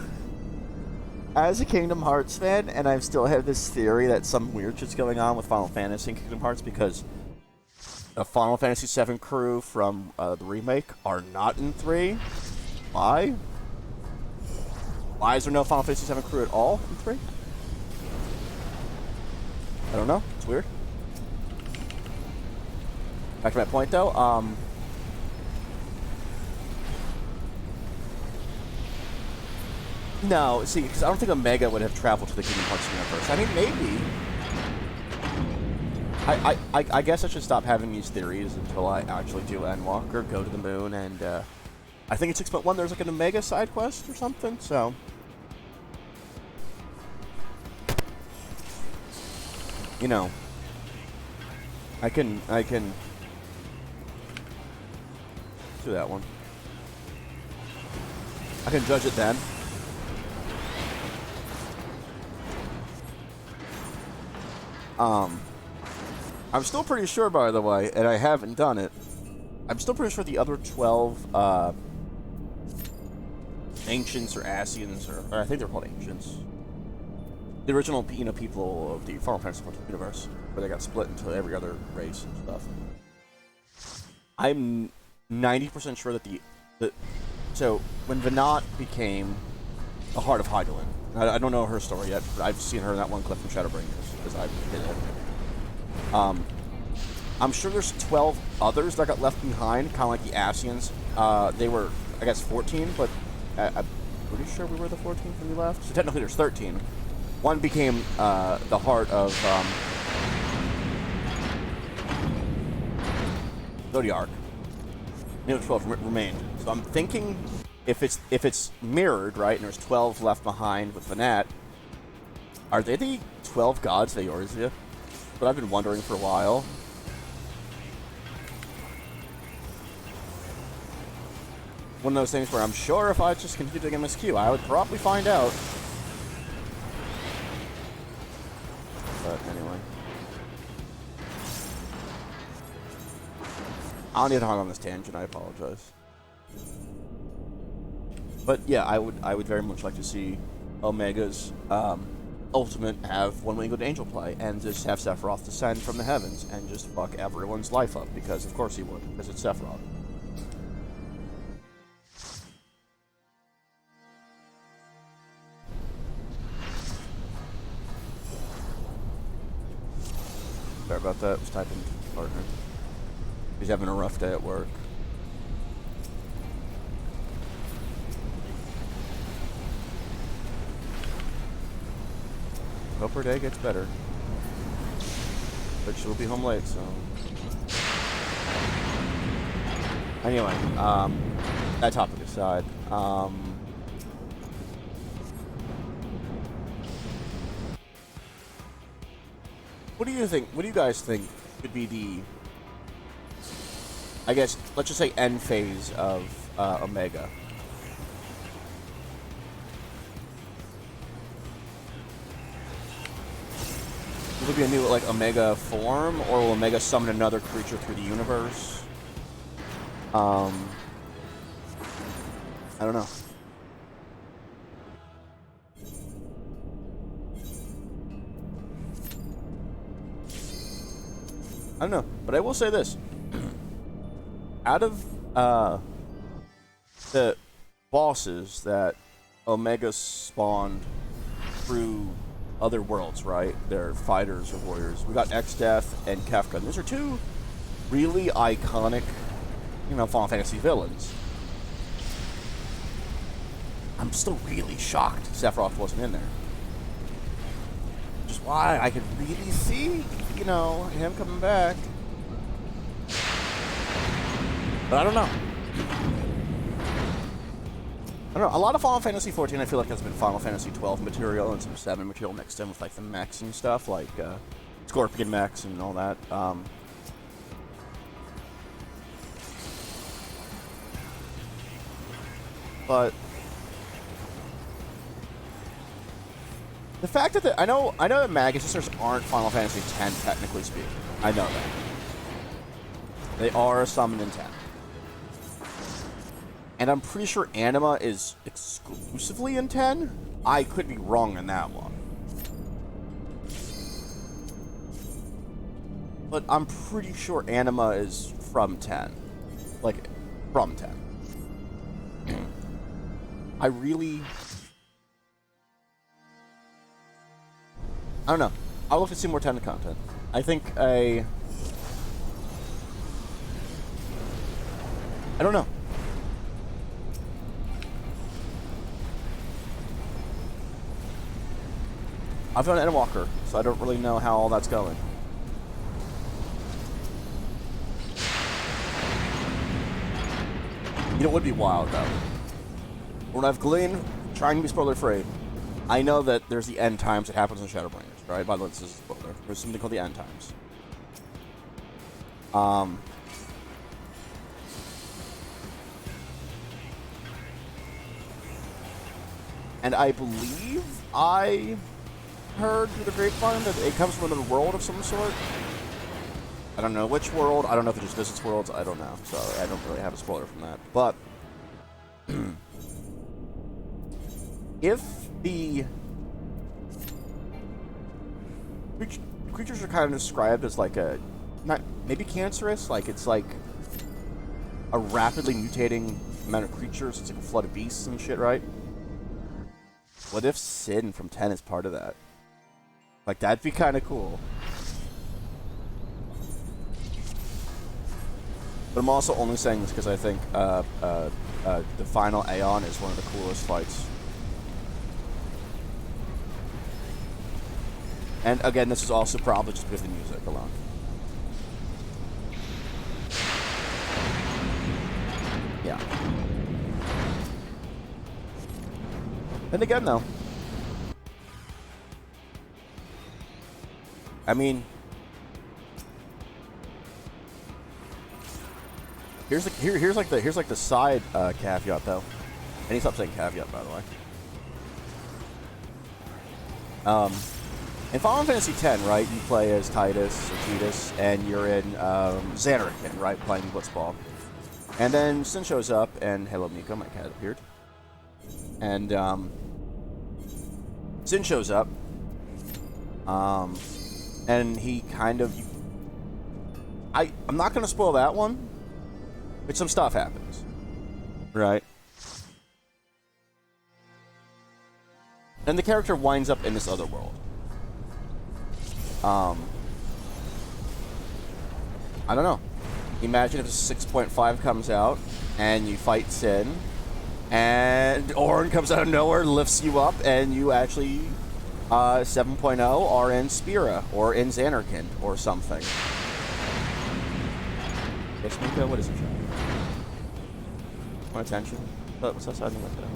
As a Kingdom Hearts fan, and I still have this theory that some weird shit's going on with Final Fantasy and Kingdom Hearts because the Final Fantasy VII crew from the remake are not in 3. Why? Why is there no Final Fantasy VII crew at all in 3? I don't know. It's weird. Back to my point, though. No, see, because I don't think Omega would have traveled to the Kingdom Hearts universe. I mean, maybe. I guess I should stop having these theories until I actually do Endwalker, go to the moon, and I think in 6.1 there's like an Omega side quest or something, so. You know. I can do that one. I can judge it then. I'm still pretty sure, by the way, and I haven't done it, I'm still pretty sure the other 12, Ancients or Asians, or I think they're called Ancients. The original, people of the Final Fantasy universe, where they got split into every other race and stuff. I'm 90% sure that so, when Venat became the Heart of Hydaelyn, I don't know her story yet, but I've seen her in that one clip from Shadowbringers, because I did it. I'm sure there's 12 others that got left behind, kind of like the Asians. They were, I guess, 14, but I'm pretty sure we were the 14th when we left. So technically there's 13. One became the heart of Zodiark. The other 12 remained. So I'm thinking if it's mirrored, right, and there's 12 left behind with Venat, are they the 12 gods of Eorzea? But I've been wondering for a while. One of those things where I'm sure if I just continue doing MSQ, I would probably find out. But anyway. I don't need to hang on this tangent, I apologize. But yeah, I would very much like to see Omega's Ultimate have One Winged Angel play, and just have Sephiroth descend from the heavens and just fuck everyone's life up, because of course he would, because it's Sephiroth. Sorry about that, I was typing to partner. He's having a rough day at work. Hope her day gets better. But she'll be home late, so. Anyway, that topic aside, what do you think? What do you guys think could be the, I guess, let's just say end phase of Omega? Will there be a new, like, Omega form, or will Omega summon another creature through the universe? I don't know. I don't know, but I will say this. Out of the bosses that Omega spawned through other worlds, right? They're fighters or warriors. We got X-Death and Kefka. And those are two really iconic, Final Fantasy villains. I'm still really shocked Sephiroth wasn't in there. Which is why I could really see, him coming back. But I don't know. I don't know. A lot of Final Fantasy 14 I feel like has been Final Fantasy 12 material and some 7 material mixed in with like the mechs and stuff, like Scorpion mechs and all that. But the fact that I know that Magus Sisters aren't Final Fantasy 10 technically speaking. I know that. They are summoned in 10. And I'm pretty sure Anima is exclusively in 10. I could be wrong on that one. But I'm pretty sure Anima is from 10. Like, from 10. I don't know. I'll look to see more 10 content. I think I don't know. I've done Endwalker, so I don't really know how all that's going. It would be wild, though. When I've gleaned, trying to be spoiler-free, I know that there's the end times that happens in Shadowbringers, right? By the way, this is a spoiler. There's something called the end times. And I believe I heard through the grapevine that it comes from another world of some sort. I don't know which world. I don't know if it just visits worlds. I don't know. So I don't really have a spoiler from that. But if the creatures are kind of described as like maybe cancerous, like it's like a rapidly mutating amount of creatures. It's like a flood of beasts and shit, right? What if Sin from 10 is part of that? Like, that'd be kind of cool. But I'm also only saying this because I think the final Aeon is one of the coolest fights. And again, this is also probably just because of the music alone. Yeah. And again, though, I mean, here's like the side caveat though. And he stopped saying caveat, by the way. In Final Fantasy X, right, you play as Tidus or Tidus, and you're in Zanarkand, right, playing Blitzball. And then Sin shows up, and hello, Miko, my cat appeared. And Sin shows up, and he kind of... I'm not going to spoil that one, but some stuff happens, right? And the character winds up in this other world. I don't know. Imagine if a 6.5 comes out, and you fight Sin, and Auron comes out of nowhere, lifts you up, and you actually 7.0 are in Spira or in Zanarkand or something. Yes, Miko, what is it? Want attention? What's outside the window?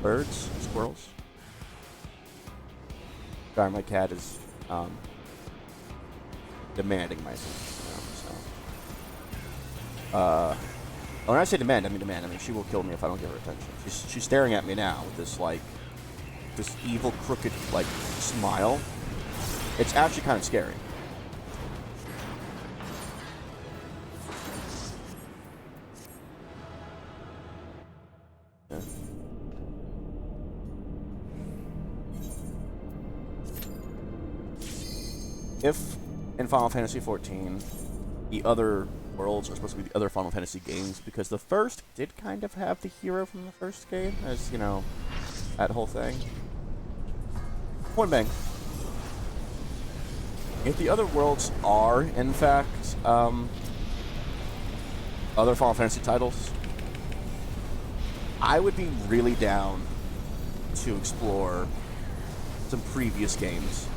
Birds? Squirrels? Sorry, my cat is demanding my attention. When I say demand, I mean she will kill me if I don't give her attention. She's staring at me now with this this evil, crooked, smile. It's actually kind of scary. Yeah. If in Final Fantasy XIV, the other worlds are supposed to be the other Final Fantasy games, because the first did kind of have the hero from the first game, as, you know, that whole thing. Point bang. If the other worlds are, in fact, other Final Fantasy titles, I would be really down to explore some previous games.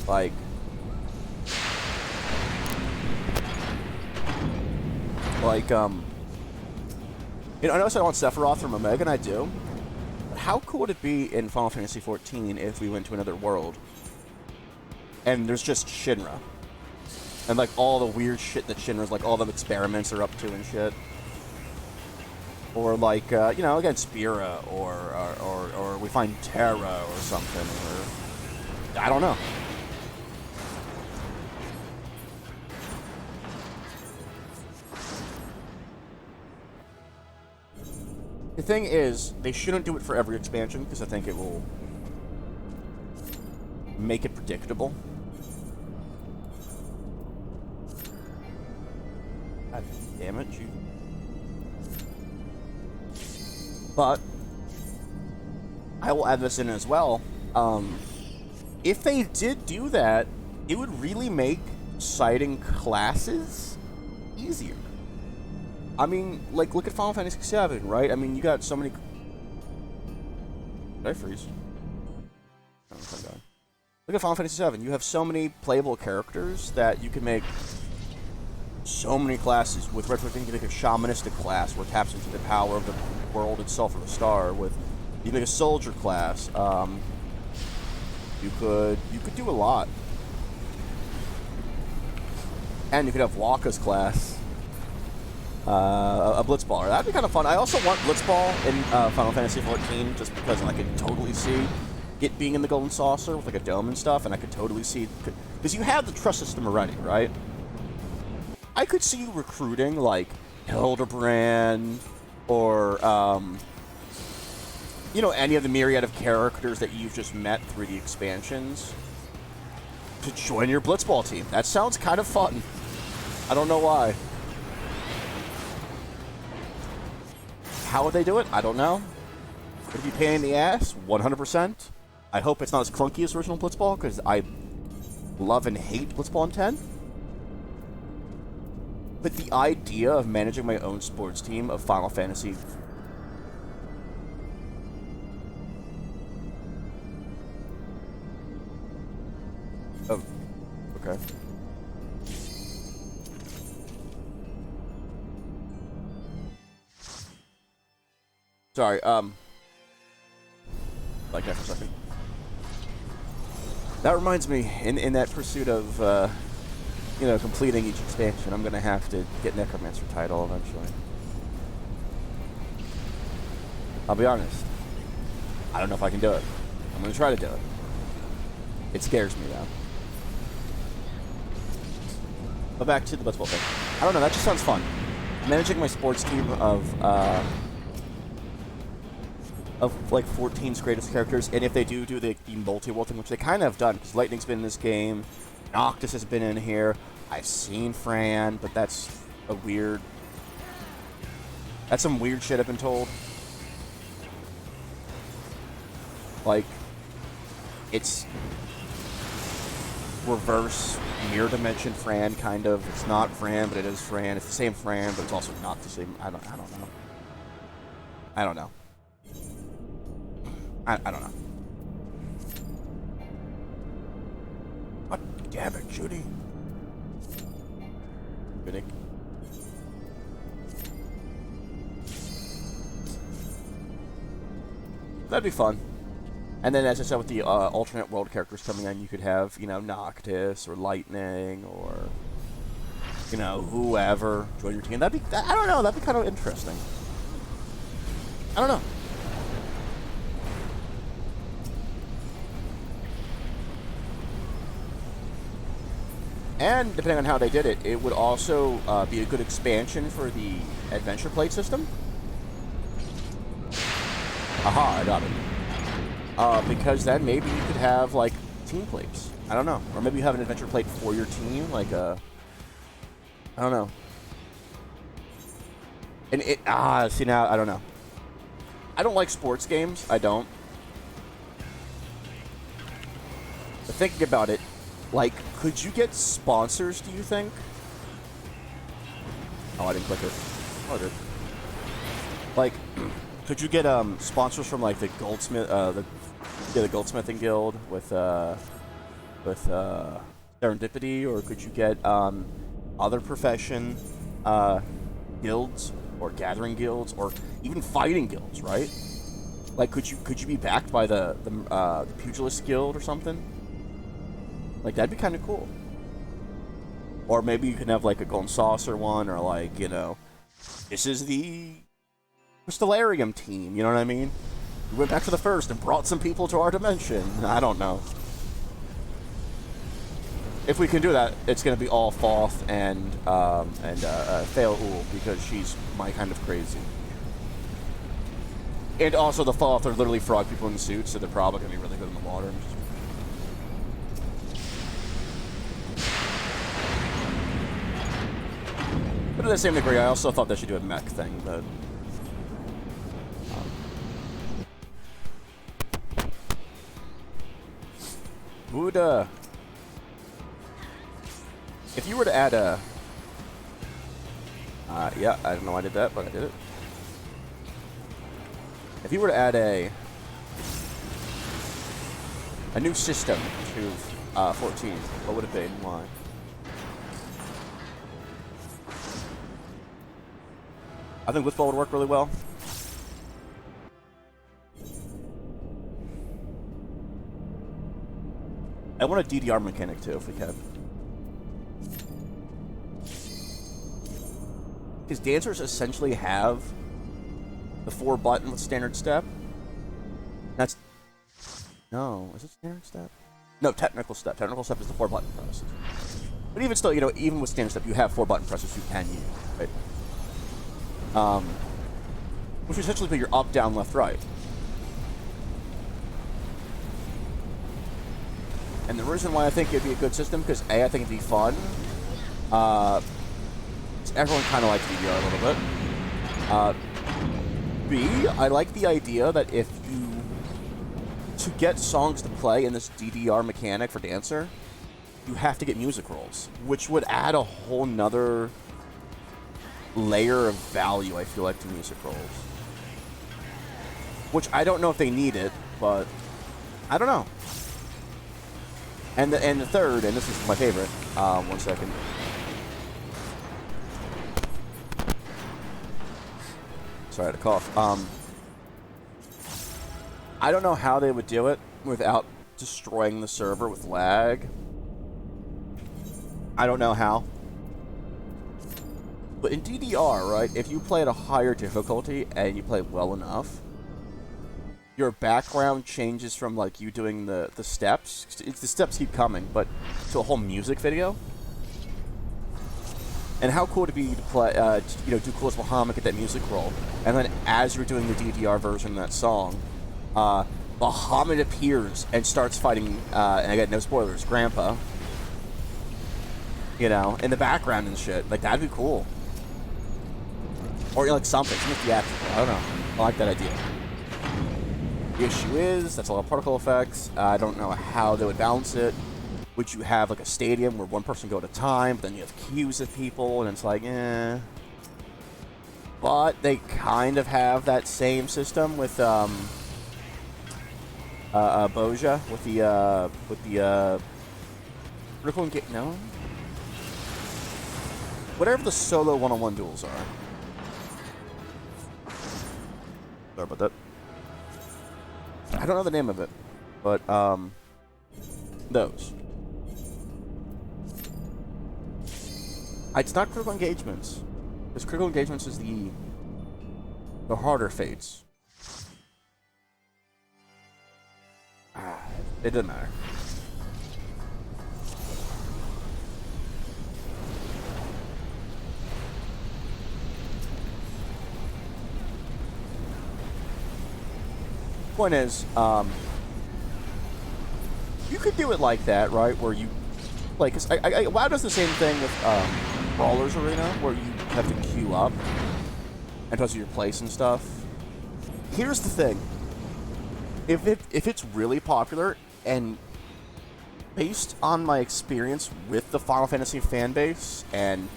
Like, you know, I know I said I want Sephiroth from Omega, and I do. But how cool would it be in Final Fantasy XIV if we went to another world and there's just Shinra? And, like, all the weird shit that Shinra's, like, all the experiments are up to and shit. Or, like, you know, again, Spira, or we find Terra or something, or... I don't know. The thing is, they shouldn't do it for every expansion, because I think it will make it predictable. God damn it, you. But I will add this in as well. If they did do that, it would really make citing classes easier. I mean, like, look at Final Fantasy VII, right? I mean, you got so many... Did I freeze? Oh, thank God. Look at Final Fantasy VII. You have so many playable characters that you can make so many classes. With Retro, you can make a shamanistic class where it taps into the power of the world itself, or the star. With you make a soldier class. You could do a lot, and you could have Wakka's class, a Blitzballer. That'd be kind of fun. I also want Blitzball in Final Fantasy XIV, just because I could totally see it being in the Golden Saucer with like a dome and stuff, and I could totally see, because you have the trust system already, right? I could see you recruiting like Hildebrand or you know, any of the myriad of characters that you've just met through the expansions to join your Blitzball team. That sounds kind of fun. I don't know why. How would they do it? I don't know. Would it be a pain in the ass? 100%. I hope it's not as clunky as original Blitzball, because I love and hate Blitzball in 10. But the idea of managing my own sports team of Final Fantasy... Oh, okay. Sorry, like that for a second. That reminds me, in that pursuit of, you know, completing each expansion, I'm gonna have to get Necromancer title eventually. I'll be honest. I don't know if I can do it. I'm gonna try to do it. It scares me, though. But back to the Blitzball thing. I don't know, that just sounds fun. Managing my sports team of like 14's greatest characters, and if they do the multi-world thing, which they kind of have done, because Lightning's been in this game, Noctis has been in here, I've seen Fran, but that's a weird... That's some weird shit I've been told. Like, it's reverse mirror dimension Fran, kind of. It's not Fran, but it is Fran. It's the same Fran, but it's also not the same. I don't know. I don't know. I don't know. God damn it, Judy. Good. That'd be fun. And then, as I said, with the alternate world characters coming in, you could have, you know, Noctis or Lightning or, you know, whoever join your team. That'd be, I don't know, that'd be kind of interesting. I don't know. And depending on how they did it, it would also be a good expansion for the Adventure Plate system. Aha, I got it. Because then maybe you could have, like, team plates. I don't know. Or maybe you have an adventure plate for your team, like a... I don't know. And see now, I don't know. I don't like sports games. I don't. But thinking about it, like, could you get sponsors, do you think? Oh, I didn't click it. Oh, I did. Like, could you get sponsors from like the goldsmith, the goldsmithing guild with Serendipity, or could you get other profession guilds or gathering guilds or even fighting guilds, right? Like, could you be backed by the pugilist guild or something? Like, that'd be kind of cool. Or maybe you can have like a golden saucer one, or like, you know, this is the Crystallarium team. You know what I mean? We went back to the first and brought some people to our dimension. I don't know. If we can do that, it's going to be all Thoth and Thale Ul, because she's my kind of crazy. And also the Thoth are literally frog people in suits, so they're probably going to be really good in the water. But to the same degree, I also thought they should do a mech thing, but... would, if you were to add a... yeah, I don't know why I did that, but I did it. If you were to add a new system to 14, what would it be and why? I think Blitzball would work really well. I want a DDR mechanic too, if we can. Because dancers essentially have the 4 button with standard step. That's... no, is it standard step? No, technical step. Technical step is the 4 button press. But even still, you know, even with standard step, you have 4 button presses you can use, right? Which would essentially be your up, down, left, right. And the reason why I think it'd be a good system, because A, I think it'd be fun. Everyone kind of likes DDR a little bit. B, I like the idea that if you... to get songs to play in this DDR mechanic for Dancer, you have to get music rolls, which would add a whole nother layer of value, I feel like, to music rolls. Which I don't know if they need it, but I don't know. And the third, and this is my favorite, 1 second. Sorry, I had a cough. I don't know how they would do it without destroying the server with lag. I don't know how. But in DDR, right, if you play at a higher difficulty and you play well enough, your background changes from, like, you doing the steps. The steps keep coming, but to a whole music video. And how cool would it be to play, you know, do Coolest Bahamut, get that music roll, and then as you're doing the DDR version of that song, Bahamut appears and starts fighting, and again, no spoilers, Grandpa. You know, in the background and shit. Like, that'd be cool. Or, like, something theatrical. I don't know. I like that idea. The issue is, that's a lot of particle effects. I don't know how they would balance it. Would you have, like, a stadium where one person go at a time, but then you have queues of people, and it's like, eh. But they kind of have that same system with, Boja, with the Critical Engage, no? Whatever the solo one-on-one duels are. Sorry about that. I don't know the name of it, but, those. It's not Critical Engagements, because Critical Engagements is the harder fates. It doesn't matter. Point is, you could do it like that, right? Where you, like, WoW does the same thing with Brawler's Arena, where you have to queue up. in terms of your place and stuff. Here's the thing: if it's really popular, and based on my experience with the Final Fantasy fan base and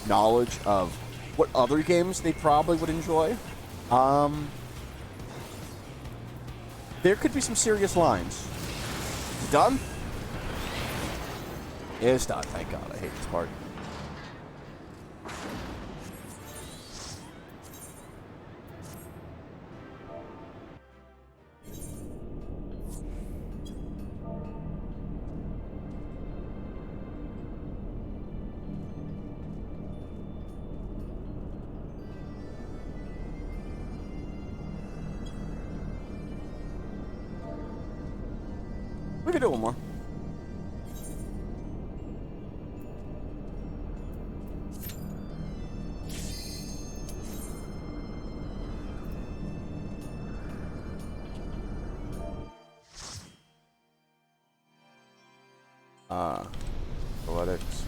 knowledge of what other games they probably would enjoy, there could be some serious lines. Done? It's done, thank God. I hate this part. We can do one more. Poetics.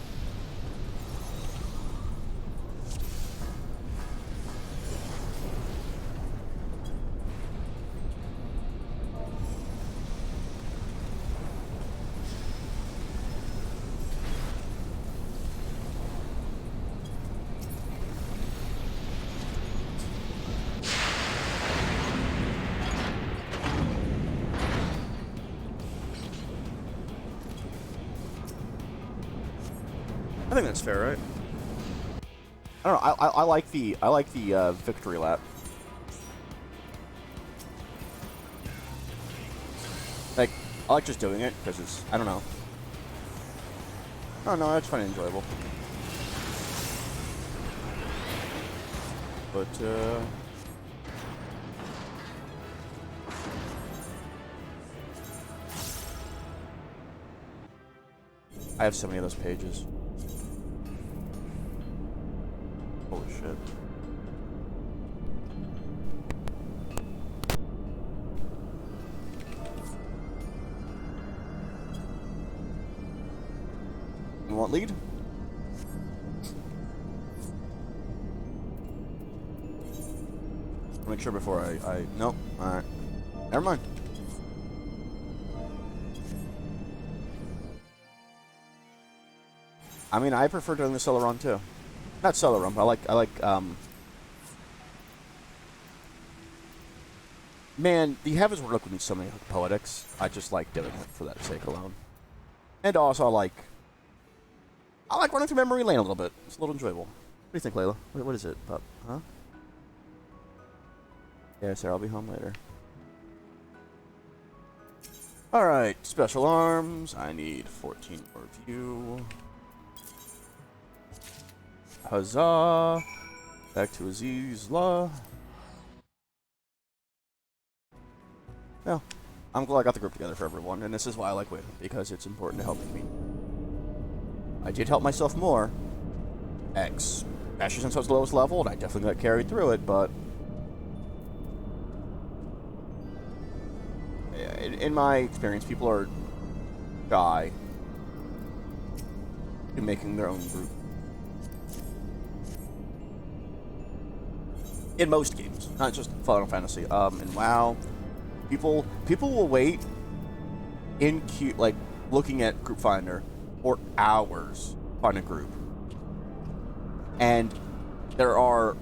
I think that's fair, right? I don't know. I like the victory lap. Like, I like just doing it because it's, I don't know. Oh no, that's fun and enjoyable. But I have so many of those pages. Holy shit. You want lead? Make sure before I nope. Alright. Never mind. I mean, I prefer doing the solo run too. Not solo run, but I like man, the Heavens Were Look with so many poetics. I just like doing it for that sake alone. And also I like running through memory lane a little bit. It's a little enjoyable. What do you think, Layla? What is it? Huh? Yeah, Sarah, I'll be home later. Alright, special arms. I need 14 more view. Huzzah! Back to Azizla. Yeah, I'm glad I got the group together for everyone, and this is why I like waiting, because it's important to help me. I did help myself more, especially since I was the lowest level, and I definitely got carried through it, but in my experience, people are shy in making their own group. In most games, not just Final Fantasy. In WoW, people will wait in queue, like looking at Group Finder for hours to find a group, and there are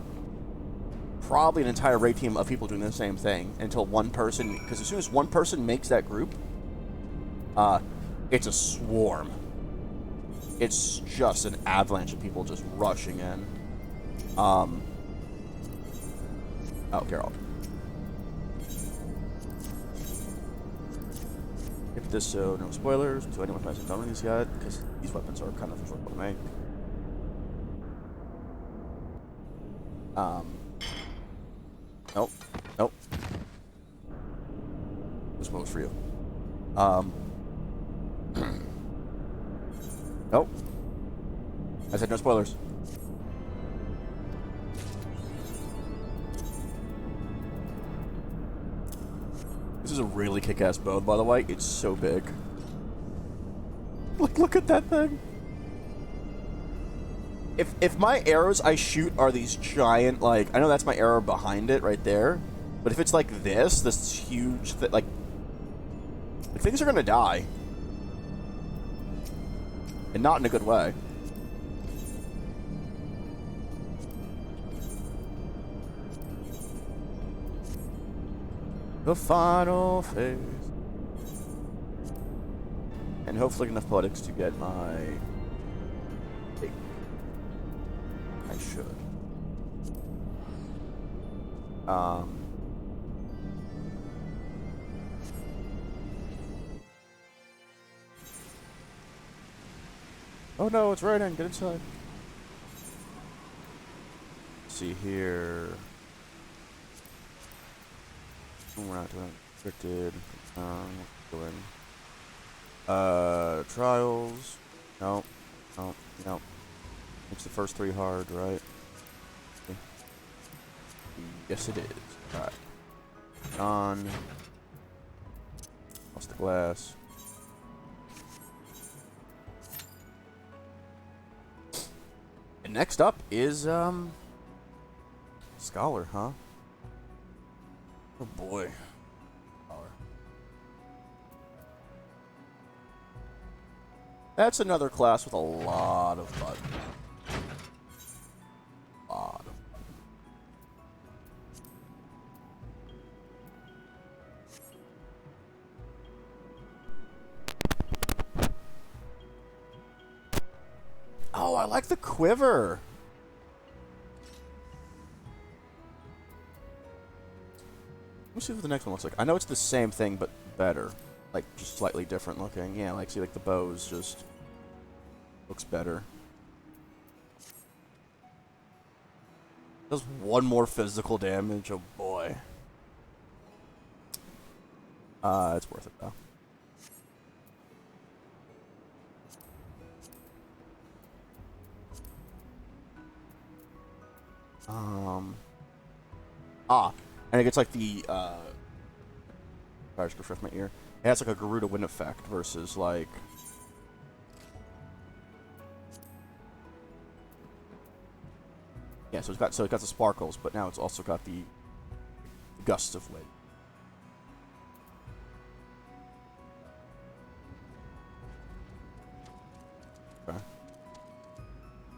probably an entire raid team of people doing the same thing until one person. Because as soon as one person makes that group, it's a swarm. It's just an avalanche of people just rushing in. Oh, Geralt. If this, so no spoilers to anyone who hasn't done these yet, because these weapons are kind of enjoyable to make. Nope. Nope. This one was for you. Nope. I said no spoilers. This is a really kick-ass bow, by the way. It's so big. Look at that thing. if my arrows I shoot are these giant, like, I know that's my arrow behind it right there, but if it's like this huge, like things are gonna die. And not in a good way. The final phase. And hopefully enough poetics to get my... I should. Oh no, it's raining. Get inside. Let's see here. We're not doing restricted. We're doing trials. Nope. Nope. Nope. Makes the first 3 hard, right? Okay. Yes, it is. Alright. On. Lost the glass. And next up is, Scholar, huh? Oh boy. Scholar. That's another class with a lot of buttons. Oh, I like the quiver. Let me see what the next one looks like. I know it's the same thing, but better. Like, just slightly different looking. Yeah, like, see, like, the bows just looks better. Does 1 more physical damage. Oh, boy. It's worth it, though. And it gets like the, sorry, I just refreshed my ear. It has like a Garuda wind effect versus like... Yeah, so it's got the sparkles, but now it's also got the gusts of wind. Okay.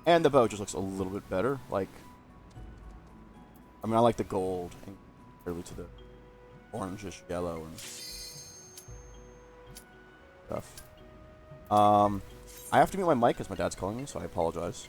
And the bow just looks a little bit better, like... I mean, I like the gold, and compared to the orangish yellow and stuff. I have to mute my mic because my dad's calling me, so I apologize.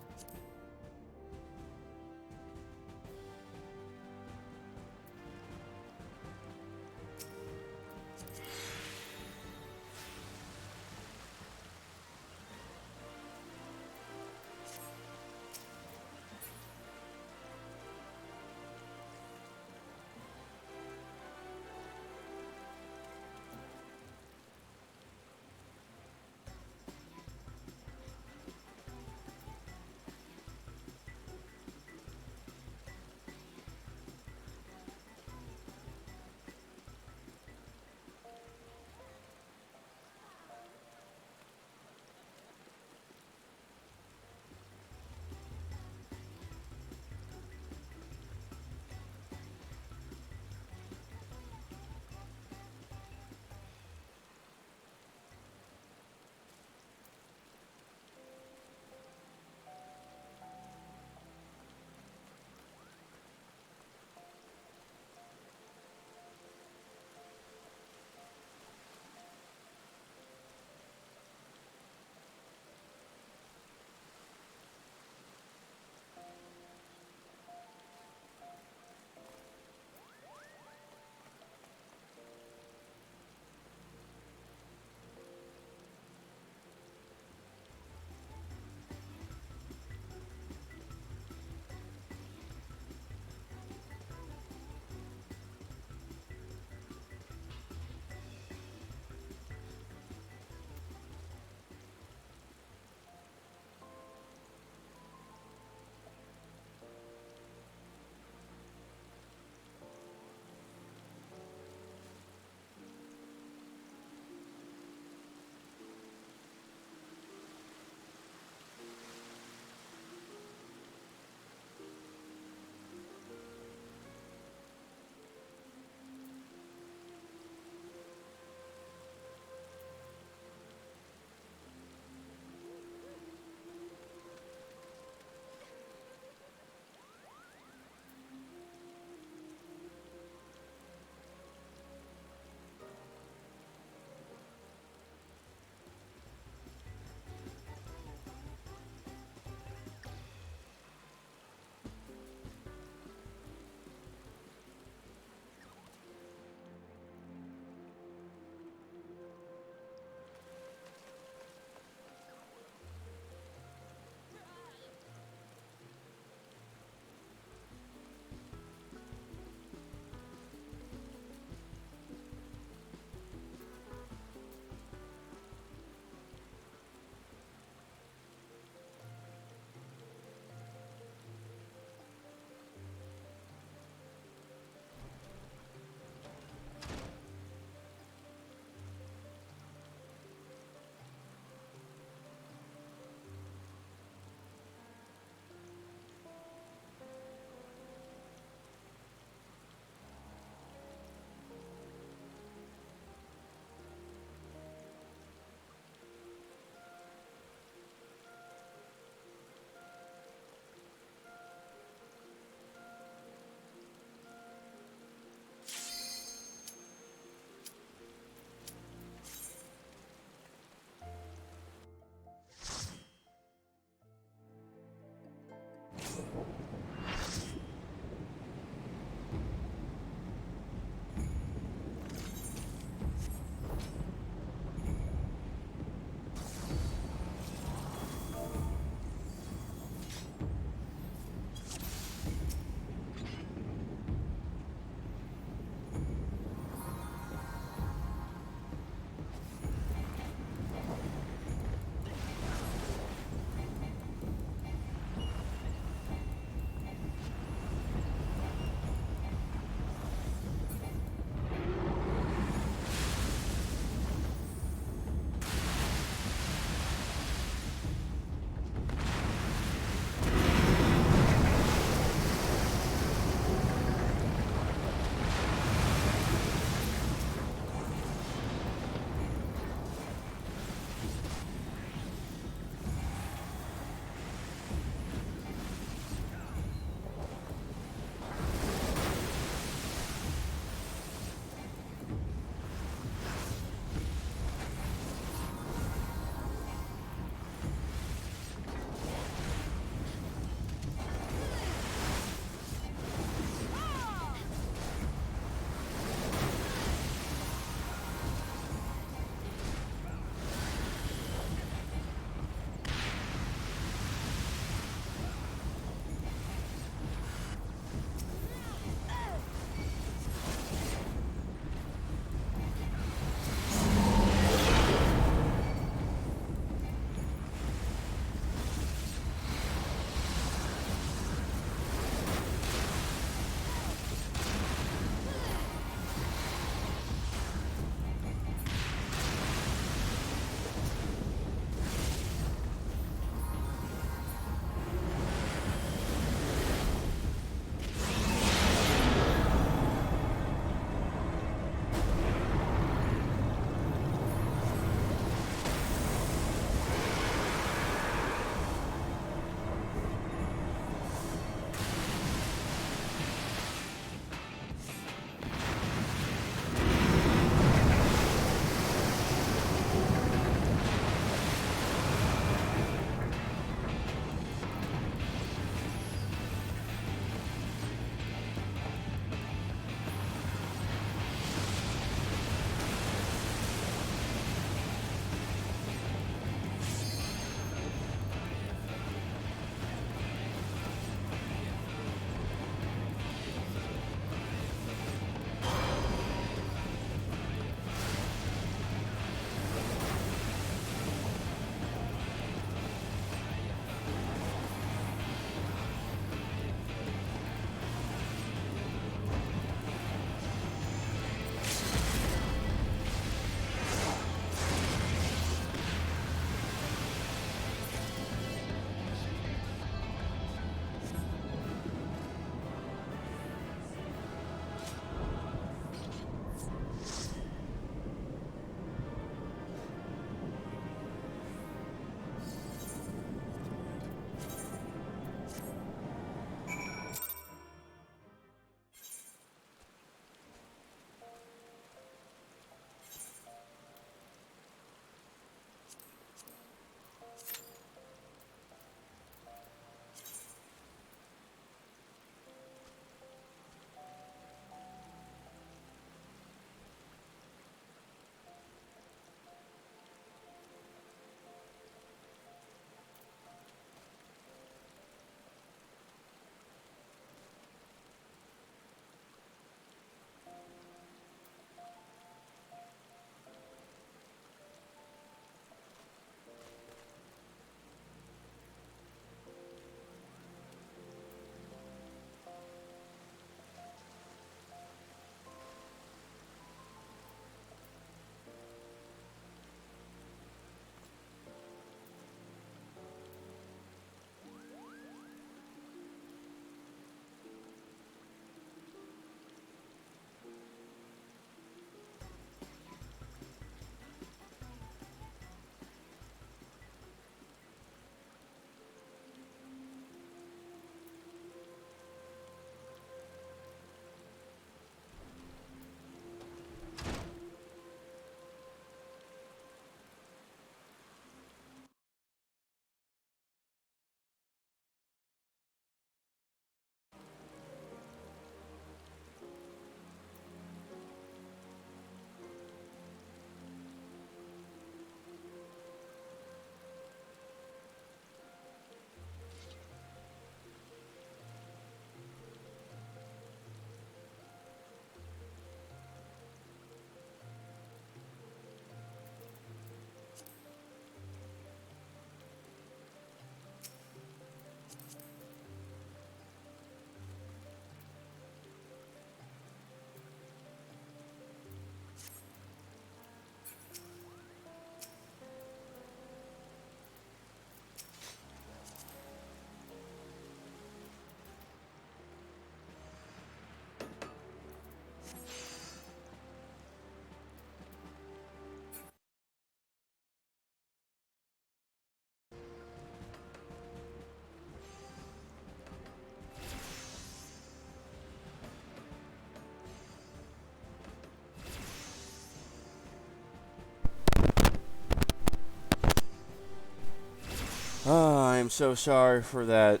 I am so sorry for that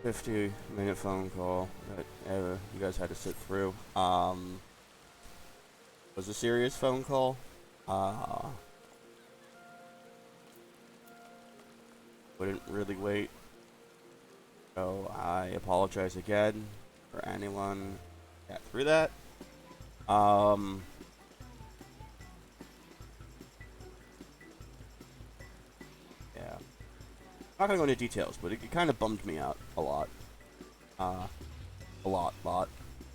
50-minute phone call that you guys had to sit through. Was a serious phone call. Wouldn't really wait. So I apologize again for anyone who got through that. Yeah. I'm not gonna go into details, but it kind of bummed me out a lot. A lot.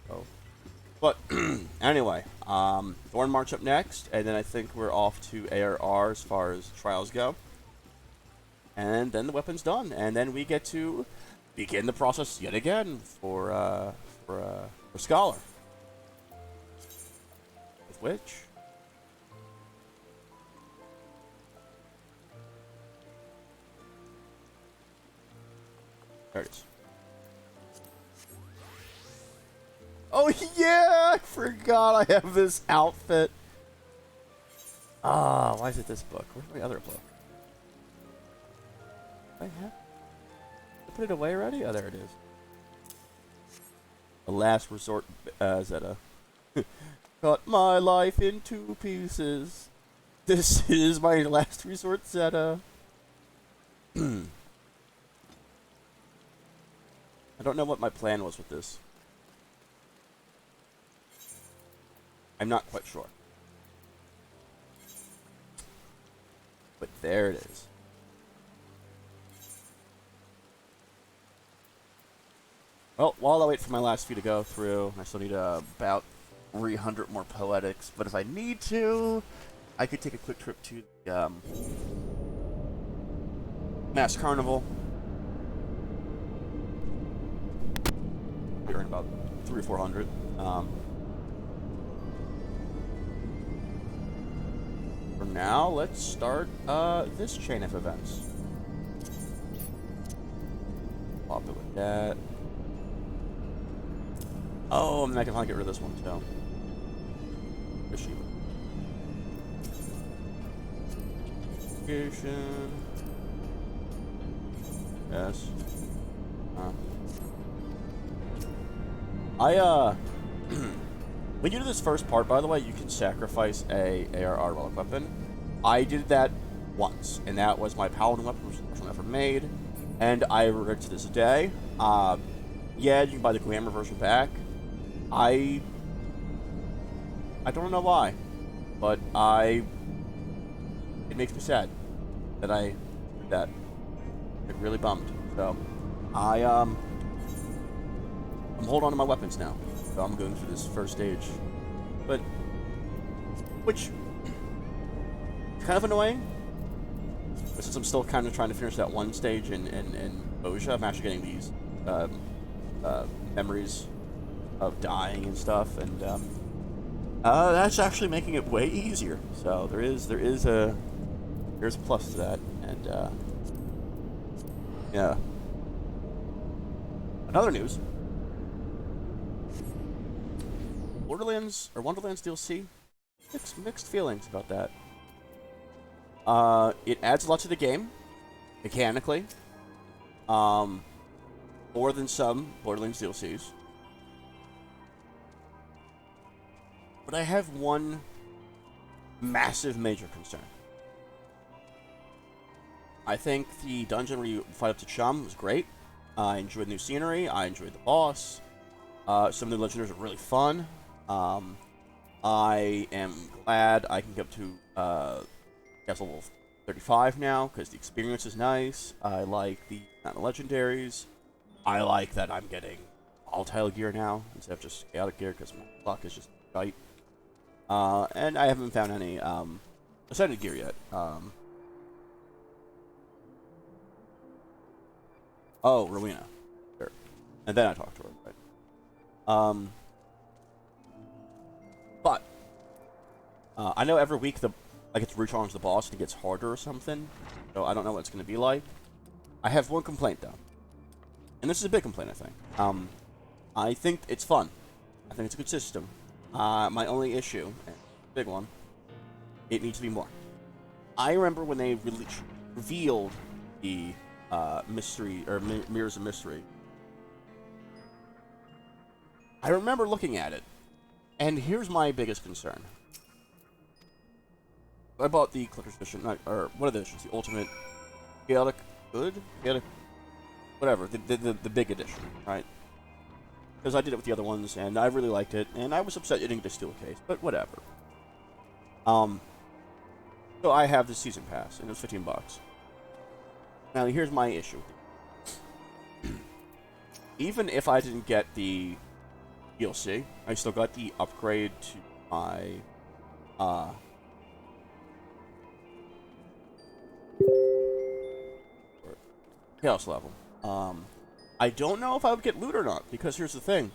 So, but anyway, Thorn March up next, and then I think we're off to ARR as far as trials go, and then the weapon's done, and then we get to begin the process yet again for Scholar. With which. There it is. Oh yeah, I forgot I have this outfit. Why is it this book? Where's my other book? I put it away already? Oh, there it is. The Last Resort Zeta. Cut my life in 2 pieces. This is my last resort, Zeta. I don't know what my plan was with this. I'm not quite sure. But there it is. Well, while I wait for my last few to go through, I still need about 300 more poetics. But if I need to, I could take a quick trip to the Mass Carnival. We're in about 300 or 400. For now, let's start this chain of events. Pop it with that. Oh, and I can finally get rid of this one too. Investigation. Yes. When you do this first part, by the way, you can sacrifice a ARR relic weapon. I did that once, and that was my paladin weapon, which was the first one I ever made, and I regret it to this day. Yeah, you can buy the glamour version back. I don't know why, but it makes me sad that I did that. It really bummed. So I'm holding on to my weapons now. So I'm going through this first stage, but which is kind of annoying. But since I'm still kind of trying to finish that one stage in Bozja, I'm actually getting these memories of dying and stuff, and that's actually making it way easier. So there's a plus to that, and yeah. Another news. Wonderlands DLC. Mixed feelings about that. It adds a lot to the game, mechanically. More than some Borderlands DLCs. But I have one massive major concern. I think the dungeon where you fight up to Chum was great. I enjoyed the new scenery. I enjoyed the boss. Some of the legendaries are really fun. I am glad I can get up to level 35 now because the experience is nice. I like the legendaries. I like that I'm getting volatile gear now instead of just chaotic gear because my luck is just tight. And I haven't found any ascended gear yet. Oh, Rowena. Sure. And then I talked to her, right? But I know every week I get to re-challenge the boss and it gets harder or something. So I don't know what it's going to be like. I have one complaint though. And this is a big complaint, I think. I think it's fun. I think it's a good system. My only issue, and big one, it needs to be more. I remember when they revealed the mystery or Mirrors of Mystery, I remember looking at it, and here's my biggest concern. I bought the Collector's Edition, or what are the editions? The Ultimate Chaotic Good? Chaotic, whatever, the big edition, right? Because I did it with the other ones, and I really liked it, and I was upset you didn't get a steel case, but whatever. So I have the season pass, and it was $15. Now here's my issue. Even if I didn't get the DLC, I still got the upgrade to my chaos level. I don't know if I would get loot or not, because here's the thing.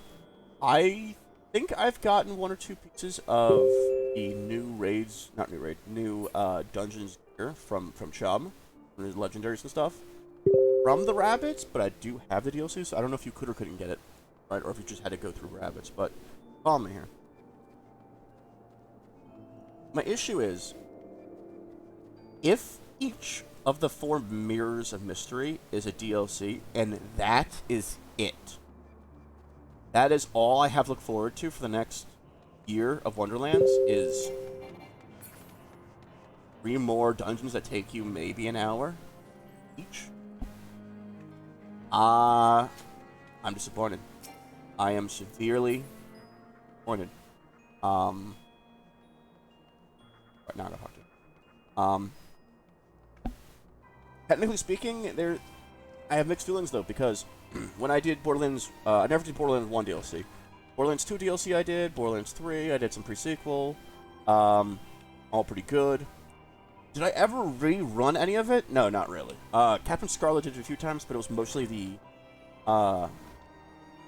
I think I've gotten 1 or 2 pieces of the new dungeons gear from Chum, from the legendaries and stuff, from the rabbits, but I do have the DLC, so I don't know if you could or couldn't get it, right, or if you just had to go through rabbits, but follow me here. My issue is, if each of the 4 Mirrors of Mystery is a DLC, and that is it. That is all I have to look forward to for the next year of Wonderlands, is 3 more dungeons that take you maybe an hour each. I'm disappointed. I am severely disappointed. Right now, I have to. Technically speaking, I have mixed feelings though, because when I did Borderlands, I never did Borderlands 1 DLC. Borderlands 2 DLC I did, Borderlands 3, I did some pre-sequel, all pretty good. Did I ever rerun any of it? No, not really. Captain Scarlet did it a few times, but it was mostly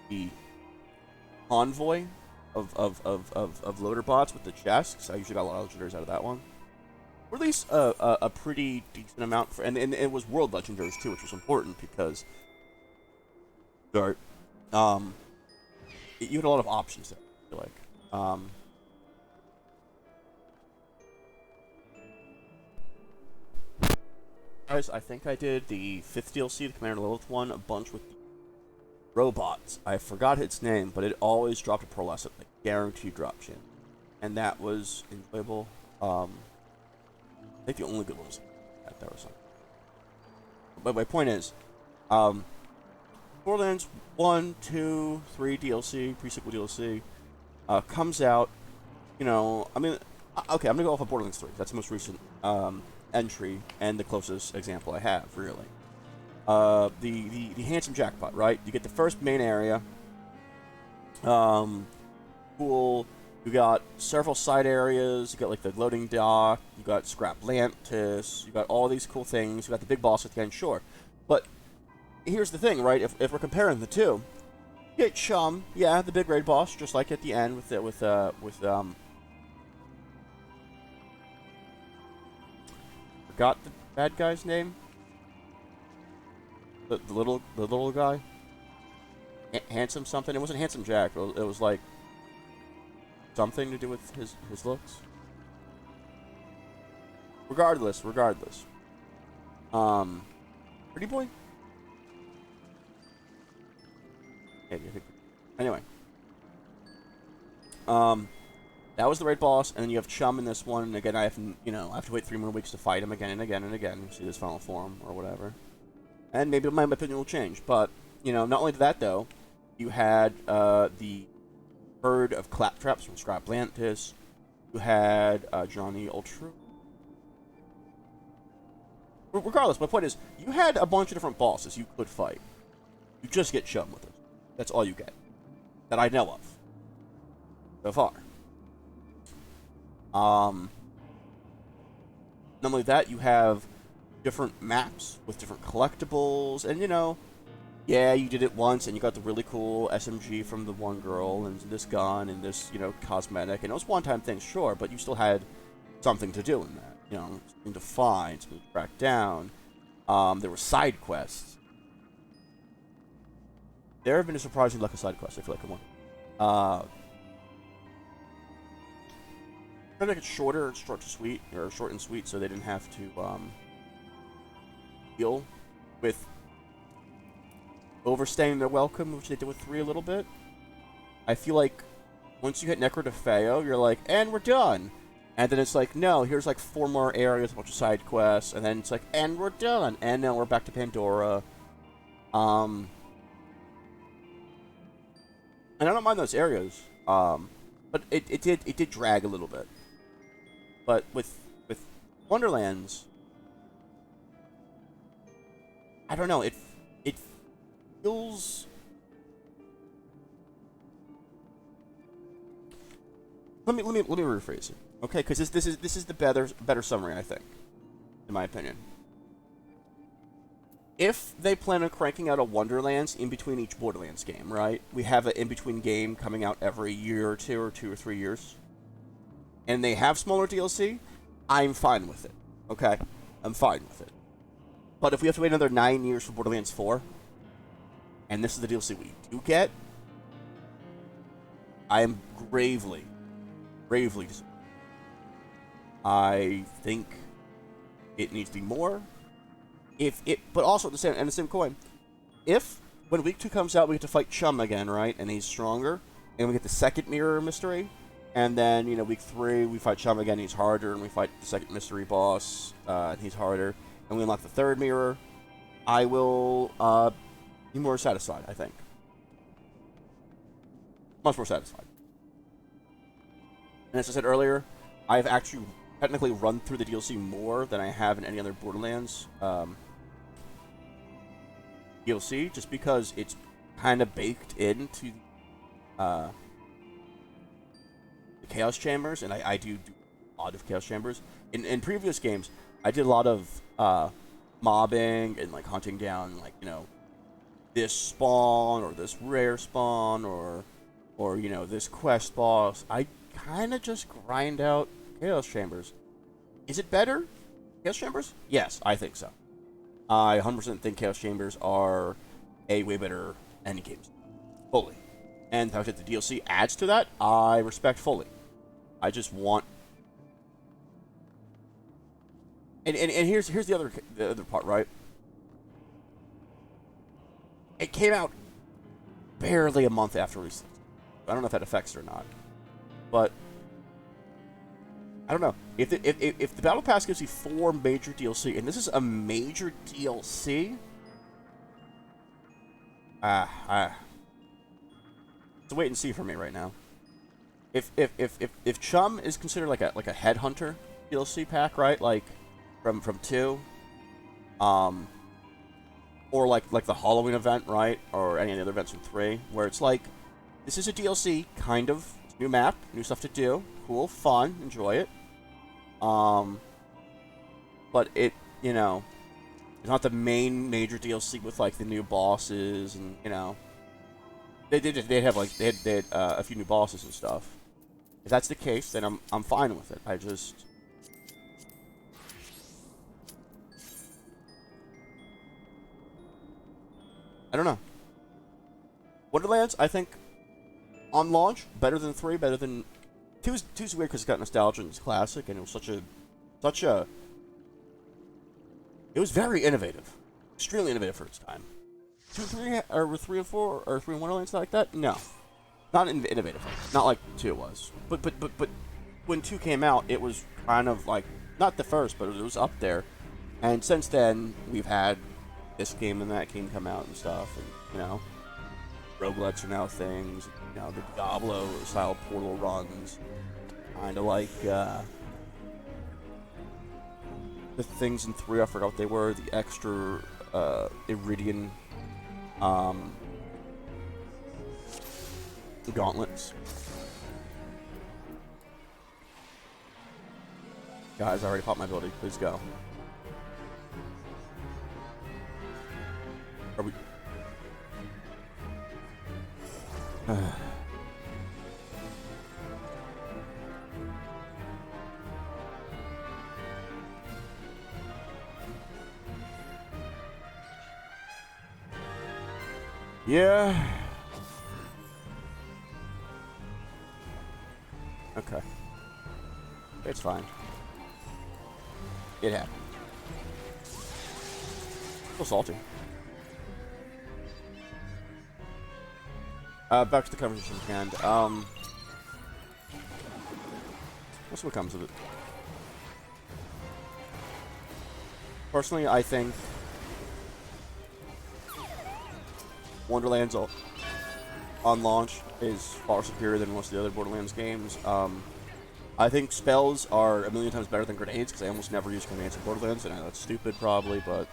the convoy of loader bots with the chests. I usually got a lot of legendaries out of that one. Or at least a pretty decent amount, and it was world legendaries too, which was important because, you had a lot of options there. I feel like, guys, I think I did the 5th DLC, the Commander Lilith one, a bunch with the robots. I forgot its name, but it always dropped a pearlescent, like guaranteed drop chain, and that was enjoyable. I think the only good one was that there was something. But my point is, Borderlands 1, 2, 3 DLC, pre-sequel DLC, comes out, I mean, okay, I'm gonna go off of Borderlands 3. That's the most recent entry and the closest example I have, really. The handsome jackpot, right? You get the first main area. Cool. You got several side areas. You got like the loading dock. You got Scrap Lantis. You got all these cool things. You got the big boss at the end, sure. But here's the thing, right? If we're comparing the two, you get Chum, yeah, the big raid boss, just like at the end with forgot the bad guy's name. The little guy. Handsome something. It wasn't Handsome Jack. It was like something to do with his looks. Regardless. Pretty boy? Maybe, I think. Anyway. That was the raid boss, and then you have Chum in this one, and again I have to wait 3 more weeks to fight him again and again and again, see his final form, or whatever. And maybe my opinion will change, but, not only that though, you had, the herd of claptraps from Scrap Lantis. You had Johnny Ultra. Regardless, my point is, you had a bunch of different bosses you could fight. You just get Chum with it. That's all you get. That I know of. So far. Not only that, you have different maps with different collectibles, and yeah, you did it once, and you got the really cool SMG from the one girl, and this gun, and this, cosmetic, and it was one-time things, sure, but you still had something to do in that. Something to find, something to track down. There were side quests. There have been a surprising lack of side quests, I feel like, in one. Try to make it short and sweet, so they didn't have to, heal with overstaying their welcome, which they did with 3 a little bit. I feel like once you hit Necrodefeo, you're like, and we're done. And then it's like, no, here's like 4 more areas, a bunch of side quests, and then it's like, and we're done. And now we're back to Pandora. And I don't mind those areas. But it did drag a little bit. But with Wonderlands, I don't know, it feels. Let me rephrase it, okay? Because this is the better summary, I think, in my opinion. If they plan on cranking out a Wonderlands in between each Borderlands game, right? We have an in-between game coming out every year or 2 or 3 years. And they have smaller DLC, I'm fine with it. Okay? I'm fine with it. But if we have to wait another 9 years for Borderlands 4, and this is the DLC we do get, I am gravely disappointed. I think it needs to be more. But also at the same coin, if when week 2 comes out we get to fight Chum again, right, and he's stronger, and we get the second mirror mystery, and then week 3 we fight Chum again, he's harder, and we fight the second mystery boss, and he's harder, and we unlock the third mirror, I will be more satisfied. I think much more satisfied. And as I said earlier, I've actually technically run through the DLC more than I have in any other Borderlands DLC, just because it's kind of baked into the Chaos Chambers, and I do a lot of Chaos Chambers. In previous games, I did a lot of mobbing and like hunting down this spawn or this rare spawn or this quest boss. I kind of just grind out Chaos Chambers. Is it better? Chaos Chambers? Yes, I think so. I 100% think Chaos Chambers are a way better endgame. Fully. And the fact that the DLC adds to that, I respect fully. I just want... And here's the other part, right? It came out barely a month after release. I don't know if that affects it or not. But I don't know. If the Battle Pass gives you 4 major DLC, and this is a major DLC, it's a wait and see for me right now. If Chum is considered like a headhunter DLC pack, right? Like from 2, or like the Halloween event, right? Or any of the other events from 3, where it's like this is a DLC, kind of. New map, new stuff to do, cool, fun, enjoy it. But it's not the main major DLC with like the new bosses and they had a few new bosses and stuff. If that's the case, then I'm fine with it. I don't know. Wonderlands, I think. On launch, better than 3, better than... 2's weird because it's got nostalgia and it's classic, and it was such a... It was very innovative. Extremely innovative for its time. 2 and 3, or 3 and 4, or 3 and Wonderlands like that? No. Not innovative. Not like 2 was. But when 2 came out, it was kind of like... Not the first, but it was up there. And since then, we've had this game and that game come out and stuff, and, roguelikes are now things. The Diablo-style portal runs. Kind of like, the things in 3, I forgot what they were. The extra, Iridian, gauntlets. Guys, I already popped my ability. Please go. Are we... Yeah. Okay. It's fine. It happened. little salty. Back to the conversation at hand. What's what comes of it? Personally, I think Wonderlands on launch is far superior than most of the other Borderlands games. I think spells are a million times better than grenades, because I almost never use grenades in Borderlands, and I know that's stupid probably, but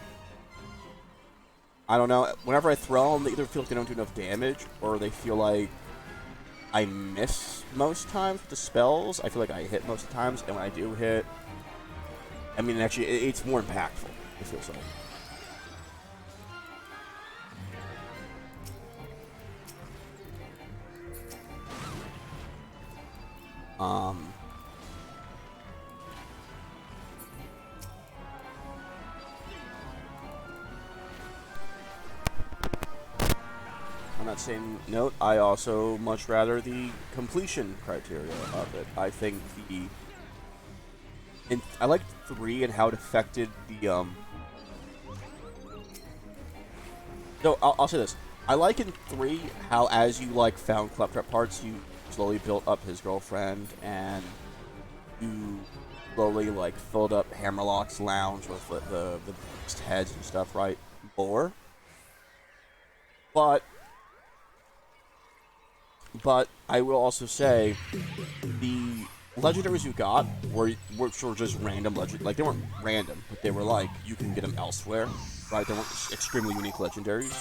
I don't know. Whenever I throw them, they either feel like they don't do enough damage, or they feel like I miss most times with the spells. I feel like I hit most of the times, and when I do hit, I mean, actually, it's more impactful, it feels like. On that same note, I also much rather the completion criteria of it. I think I liked 3 and how it affected the No, I'll say this. I like in 3 how as you like found Claptrap parts, you slowly built up his girlfriend, and you slowly like filled up Hammerlock's lounge with the heads and stuff, right? More. But I will also say the legendaries you got were just random like they weren't random, but they were like you can get them elsewhere, right? They weren't extremely unique legendaries.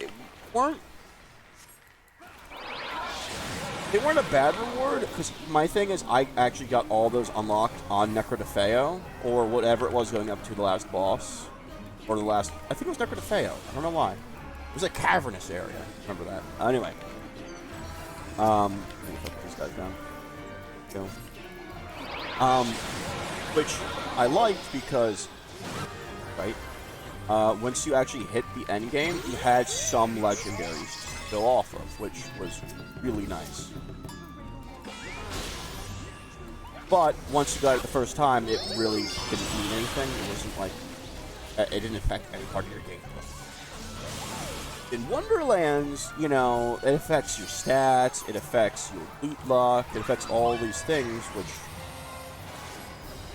It weren't They weren't a bad reward, because my thing is I actually got all those unlocked on Necrodefeo, or whatever it was going up to the last boss. Or the last... I think it was Necrodefeo. I don't know why. It was a cavernous area. Remember that. Anyway. Let me put these guys down. Go. Which I liked because... Right? Once you actually hit the end game, you had some legendaries to go off of, which was really nice. But once you got it the first time, it really didn't mean anything. It wasn't like it didn't affect any part of your gameplay. In Wonderlands, you know, it affects your stats, it affects your loot luck, it affects all these things, which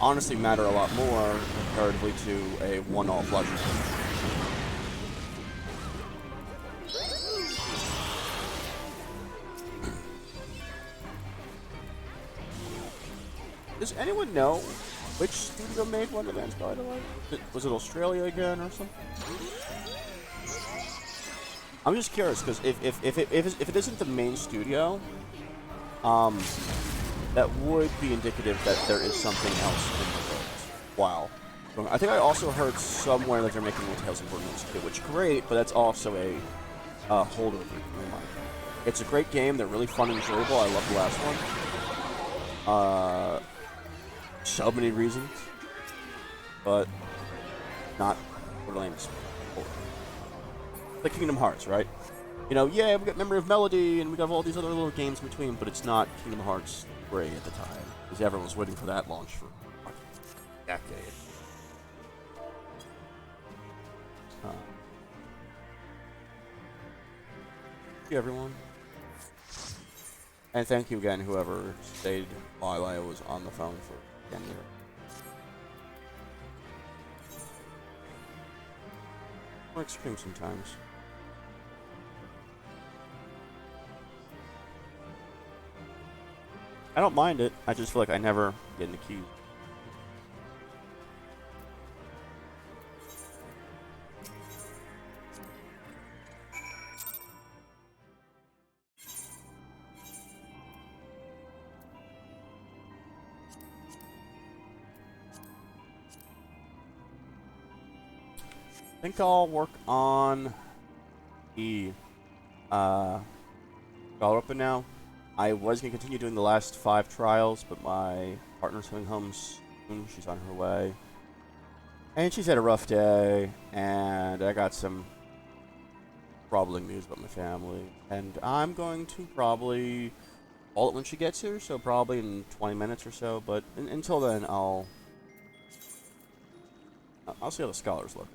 honestly matter a lot more comparatively to a one-off legend. Does anyone know which studio made Wonderlands, by the way? Was it Australia again or something? I'm just curious, because if it isn't the main studio, that would be indicative that there is something else in the works. Wow. I think I also heard somewhere that they're making more Tales of Borderlands 2, which is great, but that's also a holdover in my mind. It's a great game. They're really fun and enjoyable. I love the last one. So many reasons, but not Borderlands 4. Like Kingdom Hearts, right? You know, yeah, we got Memory of Melody, and we got all these other little games in between, but it's not Kingdom Hearts 3 at the time, because everyone was waiting for that launch for a decade. Thank you, everyone. And thank you again, whoever stayed while I was on the phone for 10 years. Or extreme sometimes. I don't mind it, I just feel like I never get in the queue. I think I'll work on the Galrupa now. I was going to continue doing the last 5 trials, but my partner's coming home soon. She's on her way. And she's had a rough day, and I got some troubling news about my family. And I'm going to probably call it when she gets here, so probably in 20 minutes or so. But until then, I'll see how the scholars look.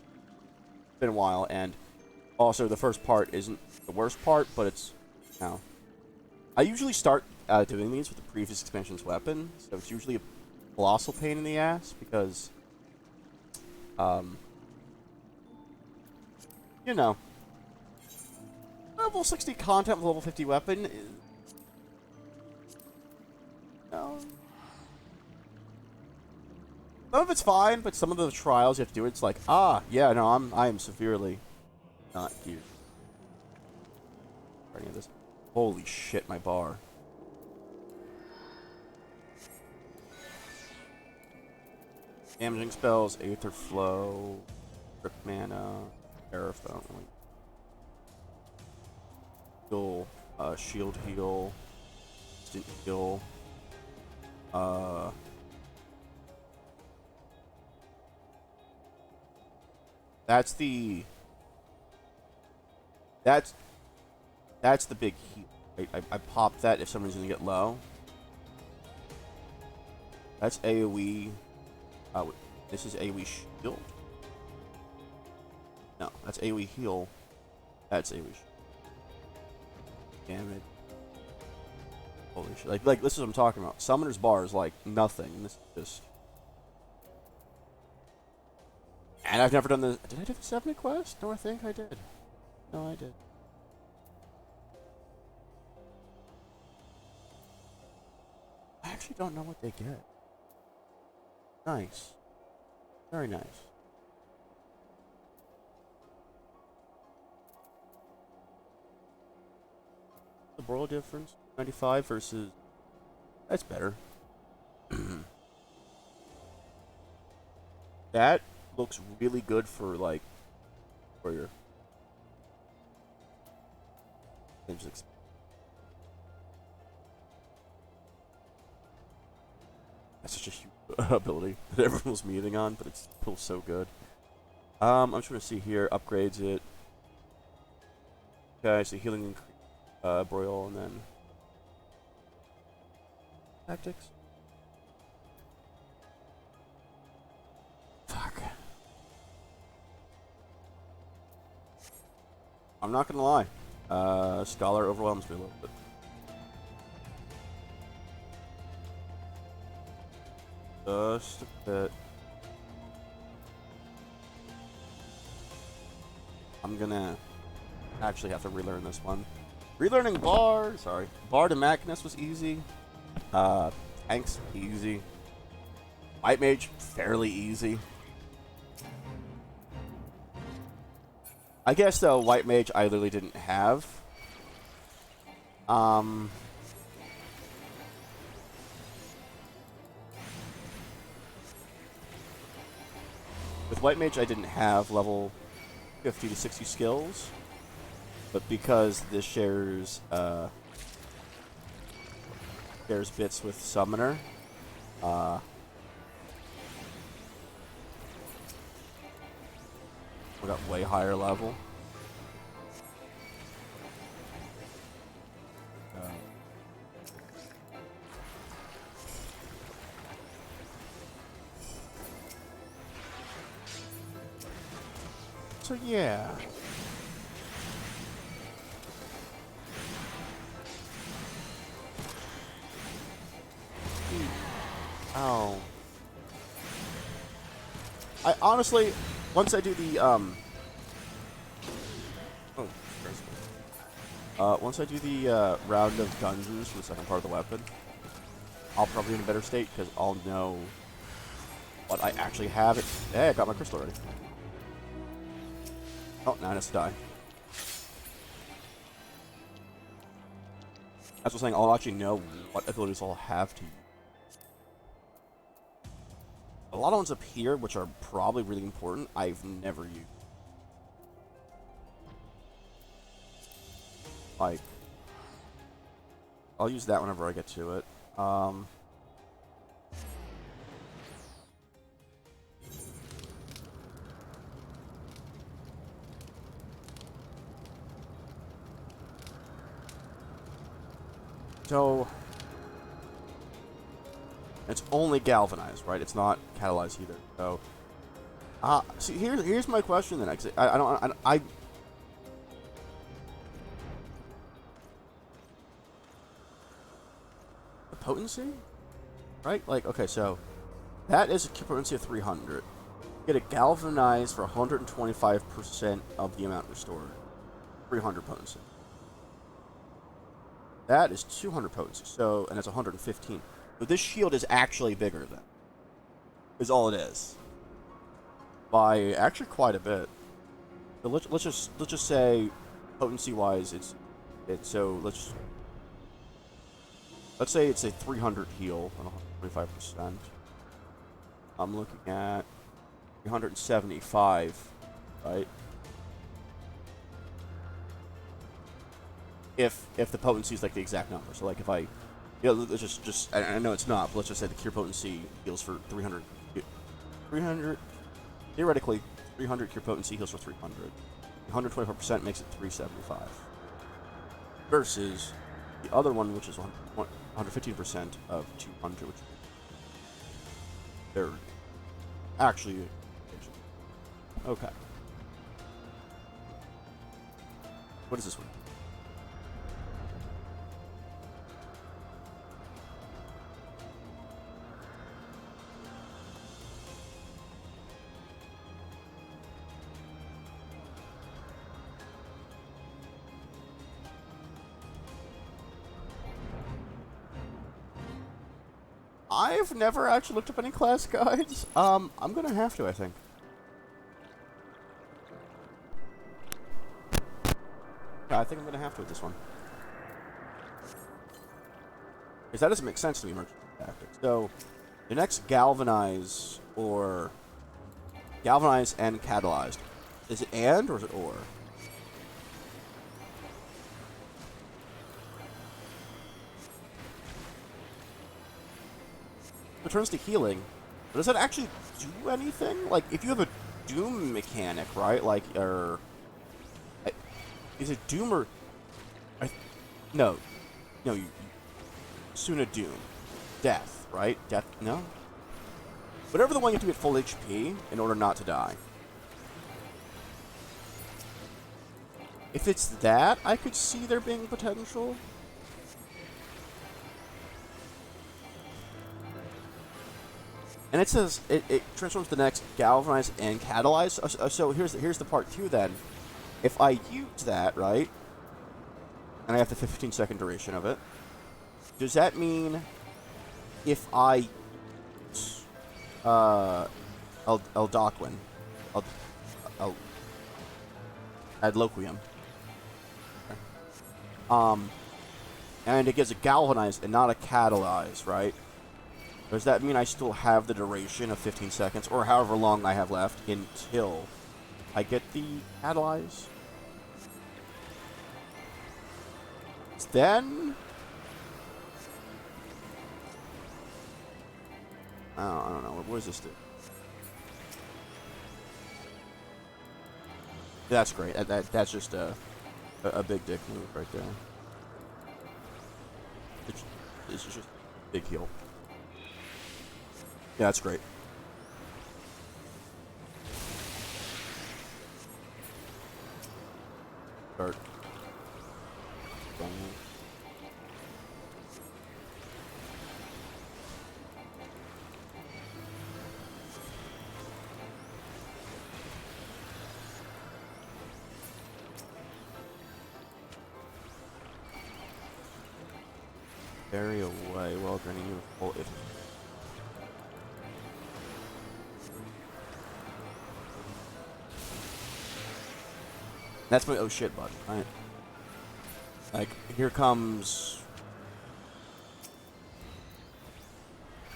It's been a while, and also the first part isn't the worst part, but it's, you know, I usually start doing these with the previous expansion's weapon, so it's usually a colossal pain in the ass because, you know, level 60 content with level 50 weapon is, you know, some of it's fine, but some of the trials you have to do, it's like, yeah, no, I am severely not here. For any of this. Holy shit, my bar. Damaging spells, Aether Flow, Grip Mana, Aerophone. Heal, Shield Heal, Instant Heal, that's the big heal. I pop that if someone's gonna get low. That's AoE. This is AoE shield. No, that's AoE heal. That's AoE shield. Damage. Holy shit! Like this is what I'm talking about. Summoner's bar is like nothing. This is just. And I've never done the. Did I do the 70 quest? No, I think I did. No, I did. I actually don't know what they get. Nice. Very nice. The broil difference? 95 versus... That's better. That looks really good for, like... For your... That's such a huge ability that everyone was meeting on, but it's still so good. I'm just trying to see here. Upgrades it. Okay, so healing increase, broil, and then tactics. Fuck. I'm not gonna lie. Scholar overwhelms me a little bit. Just a bit. I'm gonna actually have to relearn this one. Relearning Bar, sorry. Bar to Magnus was easy. Tanks, easy. White Mage, fairly easy. I guess though, White Mage I literally didn't have. With White Mage I didn't have level 50 to 60 skills. But because this shares bits with Summoner, we got way higher level. So yeah. Oh. I honestly, once I do the once I do the round of dungeons for the second part of the weapon, I'll probably be in a better state because I'll know what I actually have. Hey, I got my crystal already. Oh, now it has to die. That's what I'm saying. I'll actually know what abilities I'll have to use. A lot of ones up here, which are probably really important, I've never used. Like, I'll use that whenever I get to it. So, It's only galvanized, right? It's not catalyzed either. So, see, here's my question then. I don't, the potency, right? Like, okay, so that is a potency of 300. Get it galvanized for 125% of the amount restored. 300 potency. That is 200 potency. So, and it's 115. So this shield is actually bigger than. Is all it is. By actually quite a bit. So let's just say potency wise it's so let's say it's a 300 heal and 125%. I'm looking at 375, right? If the potency is like the exact number. So like if I let's just I know it's not, but let's just say the cure potency heals for 300 theoretically 300 cure potency heals for 300. 125% makes it 375. Versus the other one, which is 115% of 200, which they're actually okay. What is this one? I've never actually looked up any class guides. I'm gonna have to, I think. Yeah, I think I'm gonna have to with this one. Because that doesn't make sense to me, merchant tactics. So, the next galvanize or galvanize and catalyzed. Is it and or is it or? Returns to healing. But does that actually do anything? Like, if you have a Doom mechanic, right? Like, or is it Doom or? No, you Suna Doom, death, right? Death, no. Whatever the one you have to be at full HP in order not to die. If it's that, I could see there being potential. And it says it transforms the next galvanize and catalyze. So here's the part 2 then. If I use that, right, and I have the 15-second duration of it, does that mean if I Eldoquin, Adloquium, and it gives a galvanize and not a catalyze, right? Does that mean I still have the duration of 15 seconds, or however long I have left, until I get the catalyze? Then I don't know. What does this do? That's great. That's just a big dick move right there. It's just a big heal. Yeah, that's great. Start. Carry away while granting you full if. That's my oh shit button, right? Like, here comes...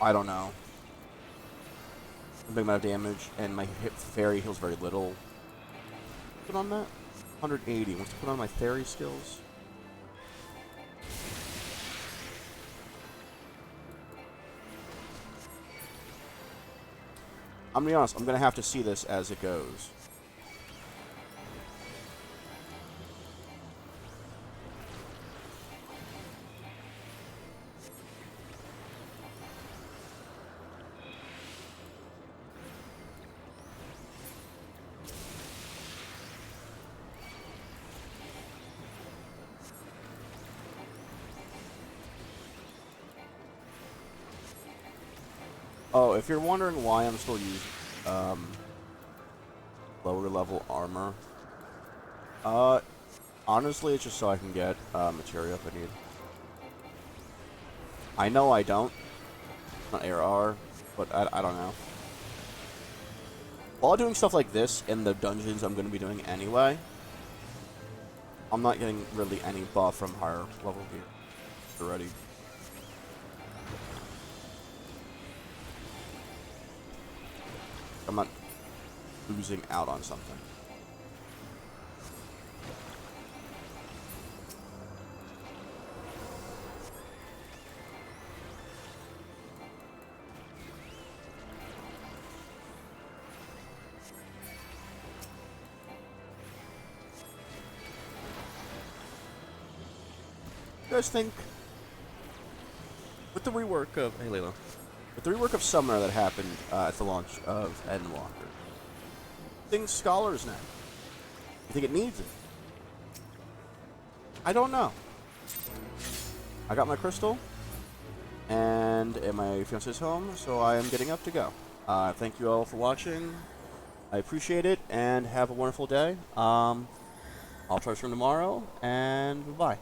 I don't know. A big amount of damage, and my fairy heals very little. Put on that? 180. Wants to put on my fairy skills? I'm gonna be honest, I'm gonna have to see this as it goes. Oh, if you're wondering why I'm still using lower level armor, honestly, it's just so I can get material if I need. I know I don't. Not AR, but I don't know. While doing stuff like this in the dungeons I'm going to be doing anyway, I'm not getting really any buff from higher level gear already. I'm not losing out on something. You guys think, with the rework of with the rework of Summoner that happened at the launch of Endwalker, think Scholar's now? You think it needs it? I don't know. I got my crystal, and my fiance's home, so I am getting up to go. Thank you all for watching. I appreciate it, and have a wonderful day. I'll try to stream tomorrow, and bye.